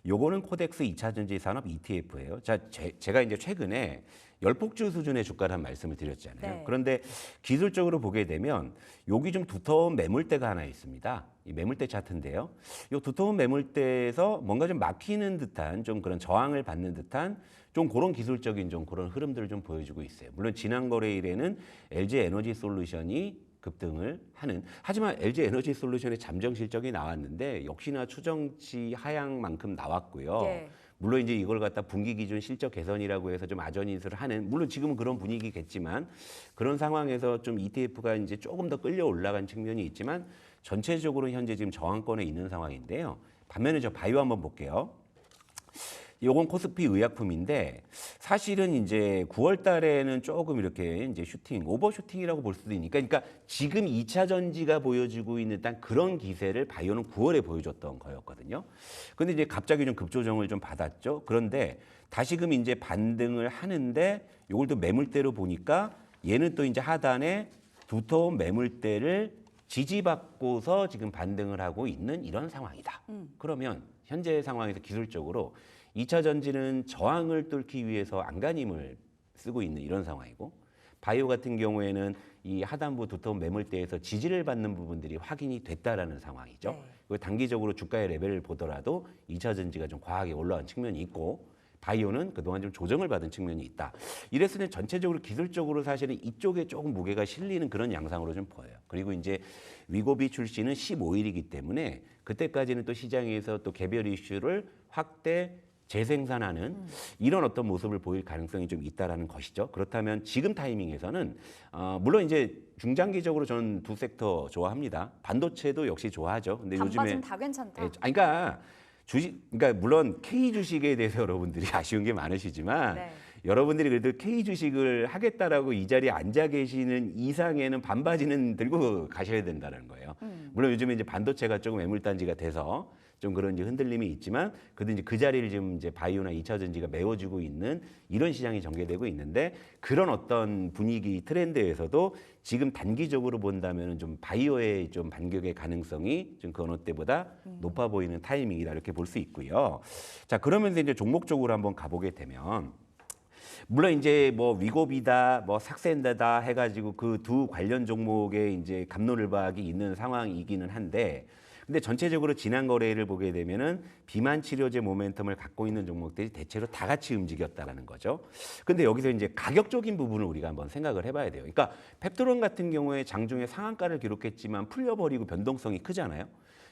요거는 코덱스 2차 전지 산업 ETF예요. 자, 제가 이제 최근에 열폭주 수준의 주가를 한 말씀을 드렸잖아요. 네. 그런데 기술적으로 보게 되면 여기 좀 두터운 매물대가 하나 있습니다. 이 매물대 차트인데요. 이 두터운 매물대에서 뭔가 좀 막히는 듯한 좀 그런 저항을 받는 듯한 좀 그런 기술적인 좀 그런 흐름들을 좀 보여주고 있어요. 물론 지난 거래일에는 LG 에너지 솔루션이 급등을 하는 하지만 LG 에너지 솔루션의 잠정 실적이 나왔는데 역시나 추정치 하향만큼 나왔고요. 예. 물론 이제 이걸 갖다 분기 기준 실적 개선이라고 해서 좀 아전인수를 하는 물론 지금은 그런 분위기겠지만 그런 상황에서 좀 ETF가 이제 조금 더 끌려 올라간 측면이 있지만 전체적으로 현재 지금 저항권에 있는 상황인데요. 반면에 저 바이오 한번 볼게요. 요건 코스피 의약품인데 사실은 이제 9월 달에는 조금 이렇게 이제 오버슈팅이라고 볼 수도 있으니까 그러니까 지금 2차 전지가 보여주고 있는 딱 그런 기세를 바이오는 9월에 보여줬던 거였거든요. 근데 이제 갑자기 좀 급조정을 좀 받았죠. 그런데 다시금 이제 반등을 하는데 요걸 또 매물대로 보니까 얘는 또 이제 하단에 두터운 매물대를 지지받고서 지금 반등을 하고 있는 이런 상황이다. 그러면 현재 상황에서 기술적으로 2차 전지는 저항을 뚫기 위해서 안간힘을 쓰고 있는 이런 상황이고 바이오 같은 경우에는 이 하단부 두터운 매물대에서 지지를 받는 부분들이 확인이 됐다라는 상황이죠. 네. 그리고 단기적으로 주가의 레벨을 보더라도 2차 전지가 좀 과하게 올라온 측면이 있고 바이오는 그동안 좀 조정을 받은 측면이 있다. 이랬을 때 전체적으로 기술적으로 사실은 이쪽에 조금 무게가 실리는 그런 양상으로 좀 보여요. 그리고 이제 위고비 출시는 15일이기 때문에 그때까지는 또 시장에서 또 개별 이슈를 확대 재생산하는 이런 어떤 모습을 보일 가능성이 좀 있다라는 것이죠. 그렇다면 지금 타이밍에서는 물론 이제 중장기적으로 저는 두 섹터 좋아합니다. 반도체도 역시 좋아하죠. 근데 요즘에 반바진 다 괜찮다. 그러니까 그러니까 물론 K 주식에 대해서 여러분들이 아쉬운 게 많으시지만 네. 여러분들이 그래도 K 주식을 하겠다라고 이 자리에 앉아 계시는 이상에는 반바지는 들고 가셔야 된다는 거예요. 물론 요즘에 이제 반도체가 조금 애물단지가 돼서 좀 그런 이제 흔들림이 있지만 그래도 이제 그 자리를 지금 이제 바이오나 2차 전지가 메워주고 있는 이런 시장이 전개되고 있는데 그런 어떤 분위기 트렌드에서도 지금 단기적으로 본다면은 좀 바이오의 좀 반격의 가능성이 좀 그 어느 때보다 높아 보이는 타이밍이다 이렇게 볼 수 있고요. 자, 그러면서 이제 종목적으로 한번 가보게 되면 물론 이제 뭐 위고비다, 뭐 삭센다다 해가지고 그 두 관련 종목에 이제 갑론을박이 있는 상황이기는 한데, 근데 전체적으로 지난 거래를 보게 되면은 비만 치료제 모멘텀을 갖고 있는 종목들이 대체로 다 같이 움직였다라는 거죠. 근데 여기서 이제 가격적인 부분을 우리가 한번 생각을 해봐야 돼요. 그러니까 펩토론 같은 경우에 장중에 상한가를 기록했지만 풀려버리고 변동성이 크잖아요.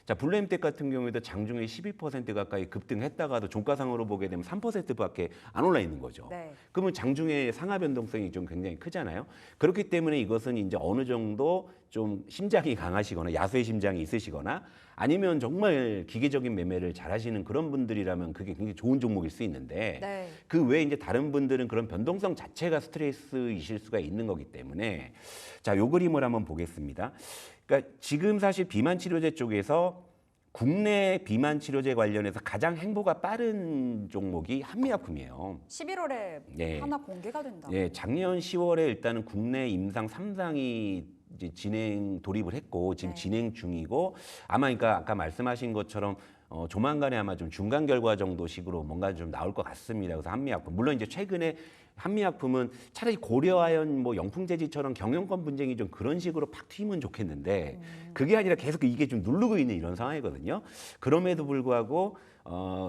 자, 블루엠텍 같은 경우에도 장중에 12% 가까이 급등했다가도 종가상으로 보게 되면 3%밖에 안 올라 있는 거죠. 네. 그러면 장중에 상하 변동성이 좀 굉장히 크잖아요. 그렇기 때문에 이것은 이제 어느 정도 좀 심장이 강하시거나 야수의 심장이 있으시거나 아니면 정말 기계적인 매매를 잘하시는 그런 분들이라면 그게 굉장히 좋은 종목일 수 있는데 네. 그 외에 이제 다른 분들은 그런 변동성 자체가 스트레스이실 수가 있는 거기 때문에 자, 요 그림을 한번 보겠습니다. 그러니까 지금 사실 비만 치료제 쪽에서 국내 비만 치료제 관련해서 가장 행보가 빠른 종목이 한미약품이에요. 11월에 네. 하나 공개가 된다. 예, 작년 10월에 일단은 국내 임상 3상이 이제 진행 돌입을 했고 지금 네. 진행 중이고 아마 그러니까 아까 말씀하신 것처럼 조만간에 아마 좀 중간 결과 정도식으로 뭔가 좀 나올 것 같습니다. 그래서 한미약품 물론 이제 최근에 한미약품은 차라리 고려아연 뭐 영풍제지처럼 경영권 분쟁이 좀 그런 식으로 팍 튀면 좋겠는데 그게 아니라 계속 이게 좀 누르고 있는 이런 상황이거든요. 그럼에도 불구하고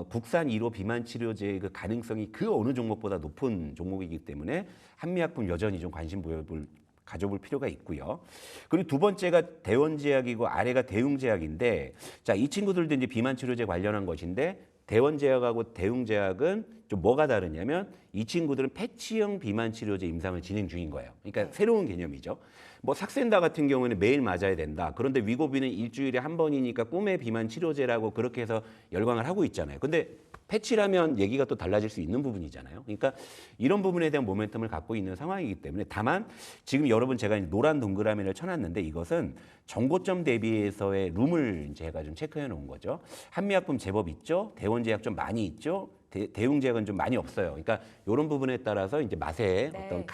국산 1호 비만 치료제의 그 가능성이 그 어느 종목보다 높은 종목이기 때문에 한미약품 여전히 좀 관심 가져볼 필요가 있고요. 그리고 두 번째가 대원제약이고 아래가 대웅제약인데 자, 이 친구들도 이제 비만 치료제 관련한 것인데 대원제약하고 대웅제약은 좀 뭐가 다르냐면 이 친구들은 패치형 비만 치료제 임상을 진행 중인 거예요. 그러니까 새로운 개념이죠. 뭐 삭센다 같은 경우에는 매일 맞아야 된다. 그런데 위고비는 일주일에 한 번이니까 꿈의 비만 치료제라고 그렇게 해서 열광을 하고 있잖아요. 근데 패치라면 얘기가 또 달라질 수 있는 부분이잖아요. 그러니까 이런 부분에 대한 모멘텀을 갖고 있는 상황이기 때문에 다만 지금 여러분 제가 노란 동그라미를 쳐놨는데 이것은 정고점 대비해서의 룸을 제가 좀 체크해 놓은 거죠. 한미약품 제법 있죠. 대원제약 좀 많이 있죠. 대웅제약은 좀 많이 없어요. 그러니까 이런 부분에 따라서 이제 맛의 네. 어떤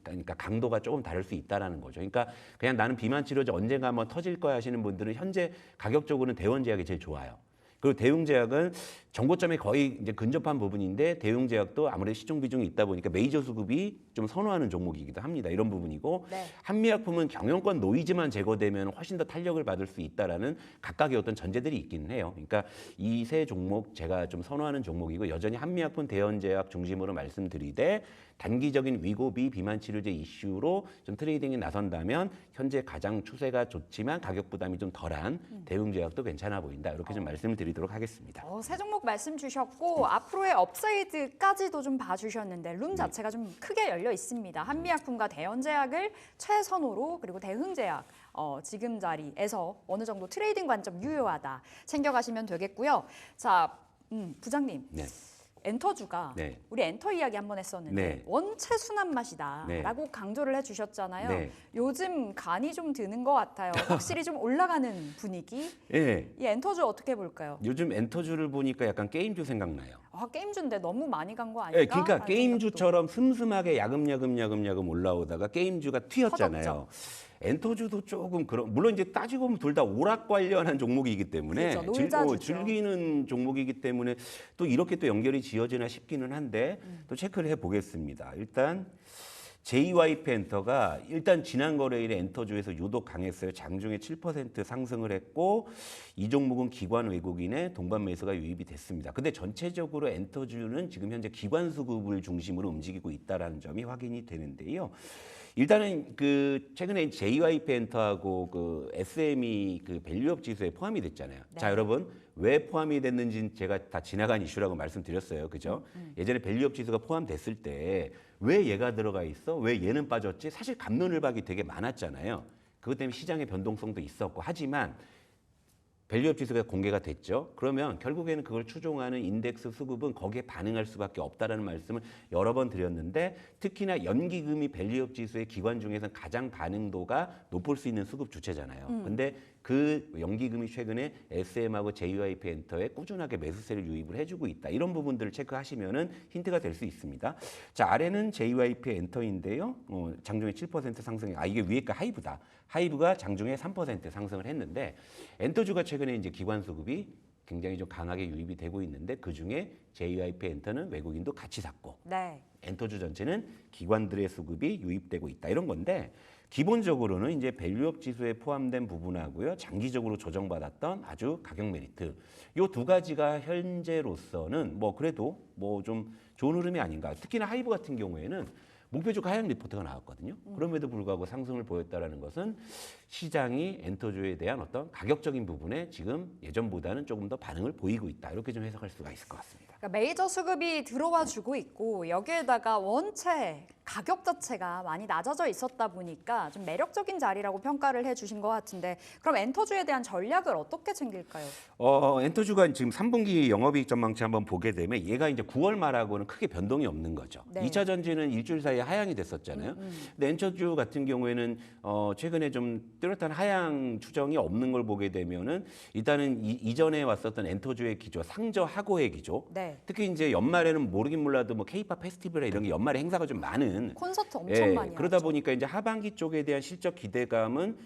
그러니까 강도가 조금 다를 수 있다라는 거죠. 그러니까 그냥 나는 비만 치료제 언젠가 한번 터질 거야 하시는 분들은 현재 가격적으로는 대원제약이 제일 좋아요. 그리고 대웅제약은 정고점에 거의 이제 근접한 부분인데 대웅제약도 아무래도 시중 비중이 있다 보니까 메이저 수급이 좀 선호하는 종목이기도 합니다. 이런 부분이고 네. 한미약품은 경영권 노이즈만 제거되면 훨씬 더 탄력을 받을 수 있다라는 각각의 어떤 전제들이 있기는 해요. 그러니까 이 세 종목 제가 좀 선호하는 종목이고 여전히 한미약품 대원제약 중심으로 말씀드리되 단기적인 위고비 비만 치료제 이슈로 좀 트레이딩에 나선다면 현재 가장 추세가 좋지만 가격 부담이 좀 덜한 대웅제약도 괜찮아 보인다. 이렇게 좀 말씀을 드리도록 하겠습니다. 새 종목 말씀 주셨고 앞으로의 업사이드까지도 좀 봐주셨는데 룸 자체가 좀 크게 열려 있습니다. 한미약품과 대원제약을 최선호로 그리고 대흥제약 지금 자리에서 어느 정도 트레이딩 관점 유효하다 챙겨가시면 되겠고요. 자, 부장님. 네. 엔터주가 네. 우리 엔터 이야기 한번 했었는데 네. 원체 순한 맛이다라고 네. 강조를 해주셨잖아요. 네. 요즘 간이 좀 드는 것 같아요. 확실히 좀 올라가는 분위기. 예. 이 엔터주 어떻게 볼까요? 요즘 엔터주를 보니까 약간 게임주 생각나요. 게임주인데 너무 많이 간 거 아닌가? 예, 그러니까 라는 게임주처럼 슴슴하게 야금야금 올라오다가 게임주가 튀었잖아요. 터졌죠. 엔터주도 조금 그런 물론 이제 따지고 보면 둘 다 오락 관련한 종목이기 때문에 그렇죠, 놀자주죠. 즐기는 종목이기 때문에 또 이렇게 또 연결이 지어지나 싶기는 한데 또 체크를 해보겠습니다. 일단 JYP 엔터가 일단 지난 거래일에 엔터주에서 유독 강했어요. 장중에 7% 상승을 했고 이 종목은 기관 외국인의 동반 매수가 유입이 됐습니다. 근데 전체적으로 엔터주는 지금 현재 기관 수급을 중심으로 움직이고 있다라는 점이 확인이 되는데요. 일단은 그 최근에 JYP 엔터하고 그 SME 그 밸류업 지수에 포함이 됐잖아요. 네. 자, 여러분 왜 포함이 됐는지는 제가 다 지나간 이슈라고 말씀드렸어요. 그죠? 예전에 밸류업 지수가 포함됐을 때 왜 얘가 들어가 있어? 왜 얘는 빠졌지? 사실 갑론을박이 되게 많았잖아요. 그것 때문에 시장의 변동성도 있었고 하지만 밸류업 지수가 공개가 됐죠. 그러면 결국에는 그걸 추종하는 인덱스 수급은 거기에 반응할 수밖에 없다라는 말씀을 여러 번 드렸는데 특히나 연기금이 밸류업 지수의 기관 중에서 가장 반응도가 높을 수 있는 수급 주체잖아요. 근데 그 연기금이 최근에 SM하고 JYP 엔터에 꾸준하게 매수세를 유입을 해주고 있다. 이런 부분들을 체크하시면은 힌트가 될 수 있습니다. 자, 아래는 JYP 엔터인데요. 장중에 7% 상승. 이게 위에가 하이브다. 하이브가 장중에 3% 상승을 했는데 엔터주가 최근에 이제 기관 수급이 굉장히 좀 강하게 유입이 되고 있는데 그 중에 JYP 엔터는 외국인도 같이 샀고 네. 엔터주 전체는 기관들의 수급이 유입되고 있다. 이런 건데 기본적으로는 이제 밸류업 지수에 포함된 부분하고요. 장기적으로 조정받았던 아주 가격 메리트. 요 두 가지가 현재로서는 뭐 그래도 뭐 좀 좋은 흐름이 아닌가. 특히나 하이브 같은 경우에는 목표주가 하향 리포트가 나왔거든요. 그럼에도 불구하고 상승을 보였다라는 것은 시장이 엔터주에 대한 어떤 가격적인 부분에 지금 예전보다는 조금 더 반응을 보이고 있다. 이렇게 좀 해석할 수가 있을 것 같습니다. 그러니까 메이저 수급이 들어와 주고 있고 여기에다가 원체 가격 자체가 많이 낮아져 있었다 보니까 좀 매력적인 자리라고 평가를 해주신 것 같은데 그럼 엔터주에 대한 전략을 어떻게 챙길까요? 엔터주가 지금 3분기 영업이익 전망치 한번 보게 되면 얘가 이제 9월 말하고는 크게 변동이 없는 거죠. 네. 2차 전지는 일주일 사이에 하향이 됐었잖아요. 근데 엔터주 같은 경우에는 최근에 좀 뚜렷한 하향 추정이 없는 걸 보게 되면은 일단은 이전에 왔었던 엔터주의 기조, 상저하고의 기조. 네. 특히 이제 연말에는 모르긴 몰라도 뭐 K-팝 페스티벌이나 이런 게 연말에 행사가 좀 많은 콘서트 엄청 많이 그러다 하죠. 보니까 이제 하반기 쪽에 대한 실적 기대감은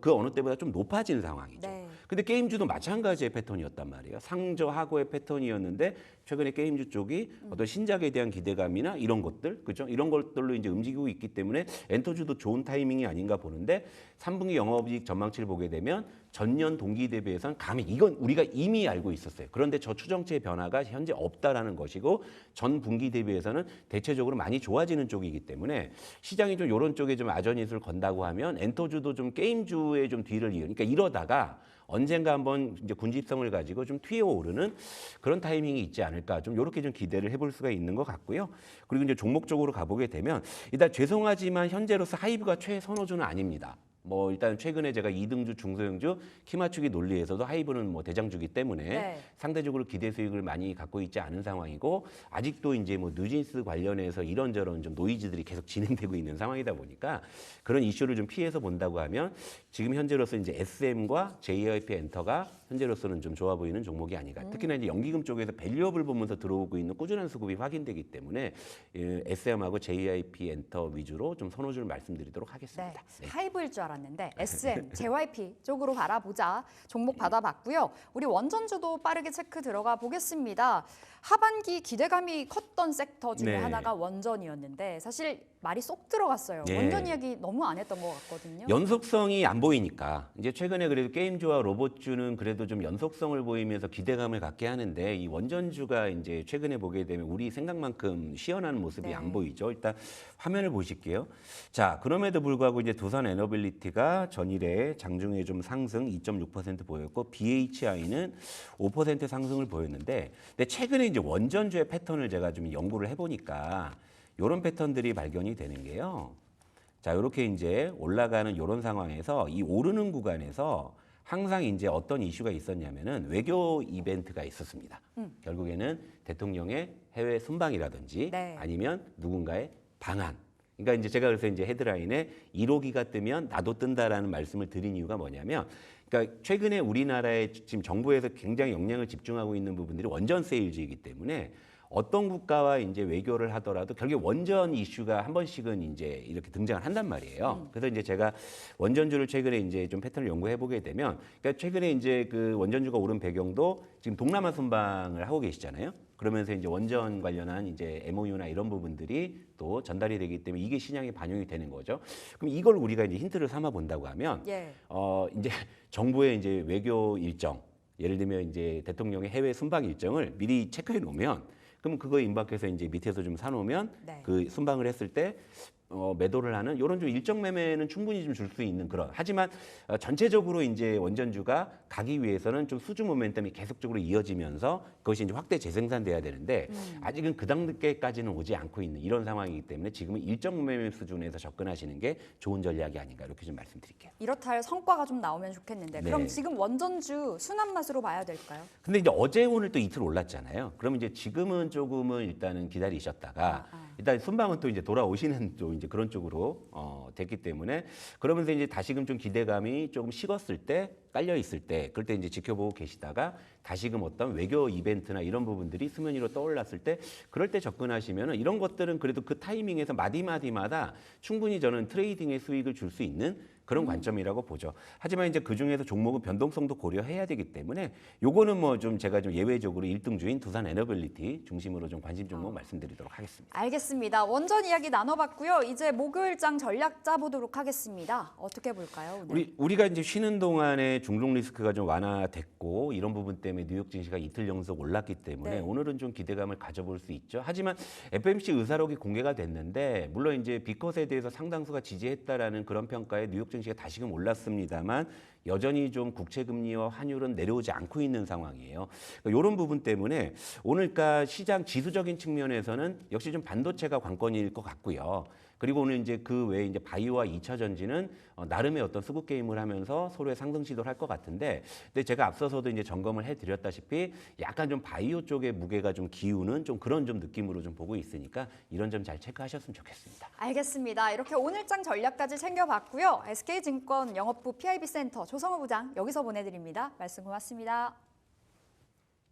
그 어느 때보다 좀 높아지는 상황이죠. 네. 근데 게임주도 마찬가지의 패턴이었단 말이에요. 상저하고의 패턴이었는데 최근에 게임주 쪽이 어떤 신작에 대한 기대감이나 이런 것들, 그죠? 이런 것들로 이제 움직이고 있기 때문에 엔터주도 좋은 타이밍이 아닌가 보는데 3분기 영업이익 전망치를 보게 되면 전년 동기 대비해서는 감히 이건 우리가 이미 알고 있었어요. 그런데 저 추정치의 변화가 현재 없다라는 것이고 전 분기 대비해서는 대체적으로 많이 좋아지는 쪽이기 때문에 시장이 좀 이런 쪽에 좀 아전인수를 건다고 하면 엔터주도 좀 게임주의 좀 뒤를 이어. 그러니까 이러다가 언젠가 한번 이제 군집성을 가지고 좀 튀어오르는 그런 타이밍이 있지 않을까 좀 이렇게 좀 기대를 해볼 수가 있는 것 같고요. 그리고 이제 종목적으로 가보게 되면 일단 죄송하지만 현재로서 하이브가 최선호주는 아닙니다. 뭐 일단 최근에 제가 2등주 중소형주 키 맞추기 논리에서도 하이브는 뭐 대장주기 때문에 네. 상대적으로 기대 수익을 많이 갖고 있지 않은 상황이고 아직도 이제 뭐 뉴진스 관련해서 이런저런 좀 노이즈들이 계속 진행되고 있는 상황이다 보니까 그런 이슈를 좀 피해서 본다고 하면 지금 현재로서 이제 SM과 JYP 엔터가 현재로서는 좀 좋아 보이는 종목이 아닌가. 특히나 이제 연기금 쪽에서 밸류업을 보면서 들어오고 있는 꾸준한 수급이 확인되기 때문에 SM하고 JYP 엔터 위주로 좀 선호주를 말씀드리도록 네, 하겠습니다. 네. 하이브일 줄 알았는데 SM, JYP 쪽으로 바라보자 종목 받아봤고요. 우리 원전주도 빠르게 체크 들어가 보겠습니다. 하반기 기대감이 컸던 섹터 중에 네. 하나가 원전이었는데 사실 말이 쏙 들어갔어요. 네. 원전 이야기 너무 안 했던 것 같거든요. 연속성이 안 보이니까 이제 최근에 그래도 게임주와 로봇주는 그래도 좀 연속성을 보이면서 기대감을 갖게 하는데 이 원전주가 이제 최근에 보게 되면 우리 생각만큼 시원한 모습이 네. 안 보이죠. 일단 화면을 보실게요. 자, 그럼에도 불구하고 이제 두산 에너빌리티가 전일에 장중에 좀 상승 2.6% 보였고 BHI는 5% 상승을 보였는데 근데 최근에 이제 원전주의 패턴을 제가 좀 연구를 해보니까 이런 패턴들이 발견이 되는 게요. 자, 이렇게 이제 올라가는 이런 상황에서 이 오르는 구간에서 항상 이제 어떤 이슈가 있었냐면은 외교 이벤트가 있었습니다. 결국에는 대통령의 해외 순방이라든지 네. 아니면 누군가의 방한. 그러니까 이제 제가 그래서 이제 헤드라인에 1호기가 뜨면 나도 뜬다라는 말씀을 드린 이유가 뭐냐면 그러니까 최근에 우리나라의 지금 정부에서 굉장히 역량을 집중하고 있는 부분들이 원전 세일즈이기 때문에 어떤 국가와 이제 외교를 하더라도 결국 원전 이슈가 한 번씩은 이제 이렇게 등장을 한단 말이에요. 그래서 이제 제가 원전주를 최근에 이제 좀 패턴을 연구해 보게 되면, 그러니까 최근에 이제 그 원전주가 오른 배경도 지금 동남아 순방을 하고 계시잖아요. 그러면서 이제 원전 관련한 이제 MOU나 이런 부분들이 또 전달이 되기 때문에 이게 시장에 반영이 되는 거죠. 그럼 이걸 우리가 이제 힌트를 삼아 본다고 하면, 예. 이제 정부의 이제 외교 일정, 예를 들면 이제 대통령의 해외 순방 일정을 미리 체크해 놓으면. 그럼 그거에 임박해서 이제 밑에서 좀 사놓으면 네. 그 순방을 했을 때 매도를 하는 이런 좀 일정 매매는 충분히 좀 줄 수 있는 그런. 하지만 전체적으로 이제 원전주가 가기 위해서는 좀 수주 모멘텀이 계속적으로 이어지면서 그것이 이제 확대 재생산돼야 되는데 아직은 그 단계까지는 오지 않고 있는 이런 상황이기 때문에 지금은 일정 매매 수준에서 접근하시는 게 좋은 전략이 아닌가 이렇게 좀 말씀드릴게요. 이렇다 할 성과가 좀 나오면 좋겠는데 그럼 네. 지금 원전주 순한 맛으로 봐야 될까요? 근데 이제 어제 오늘 또 이틀 올랐잖아요. 그러면 이제 지금은 조금은 일단은 기다리셨다가 일단 순방은 또 이제 돌아오시는 또 이제 그런 쪽으로 됐기 때문에 그러면서 이제 다시금 좀 기대감이 조금 식었을 때 깔려 있을 때 그럴 때 이제 지켜보고 계시다가 다시금 어떤 외교 이벤트나 이런 부분들이 수면 위로 떠올랐을 때 그럴 때 접근하시면은 이런 것들은 그래도 그 타이밍에서 마디마디마다 충분히 저는 트레이딩의 수익을 줄 수 있는 그런 관점이라고 보죠. 하지만 이제 그 중에서 종목은 변동성도 고려해야 되기 때문에 요거는 뭐 좀 제가 좀 예외적으로 1등주인 두산 에너빌리티 중심으로 좀 관심 종목 말씀드리도록 하겠습니다. 알겠습니다. 원전 이야기 나눠봤고요. 이제 목요일장 전략 짜보도록 하겠습니다. 어떻게 볼까요, 오늘? 우리가 이제 쉬는 동안에 중동 리스크가 좀 완화됐고 이런 부분 때문에 뉴욕 증시가 이틀 연속 올랐기 때문에 네. 오늘은 좀 기대감을 가져볼 수 있죠. 하지만 FMC 의사록이 공개가 됐는데 물론 이제 비컷에 대해서 상당수가 지지했다라는 그런 평가에 뉴욕 증시가 다시금 올랐습니다만 여전히 좀 국채 금리와 환율은 내려오지 않고 있는 상황이에요. 그러니까 이런 부분 때문에 오늘가 시장 지수적인 측면에서는 역시 좀 반도체가 관건일 것 같고요. 그리고 오늘 이제 그 외에 이제 바이오와 2차 전지는 나름의 어떤 수급 게임을 하면서 서로의 상승 시도를 할 것 같은데, 근데 제가 앞서서도 이제 점검을 해드렸다시피 약간 좀 바이오 쪽의 무게가 좀 기우는 좀 그런 좀 느낌으로 좀 보고 있으니까 이런 점 잘 체크하셨으면 좋겠습니다. 알겠습니다. 이렇게 오늘장 전략까지 챙겨봤고요. SK증권 영업부 PIB 센터 조성호 부장 여기서 보내드립니다. 말씀 고맙습니다.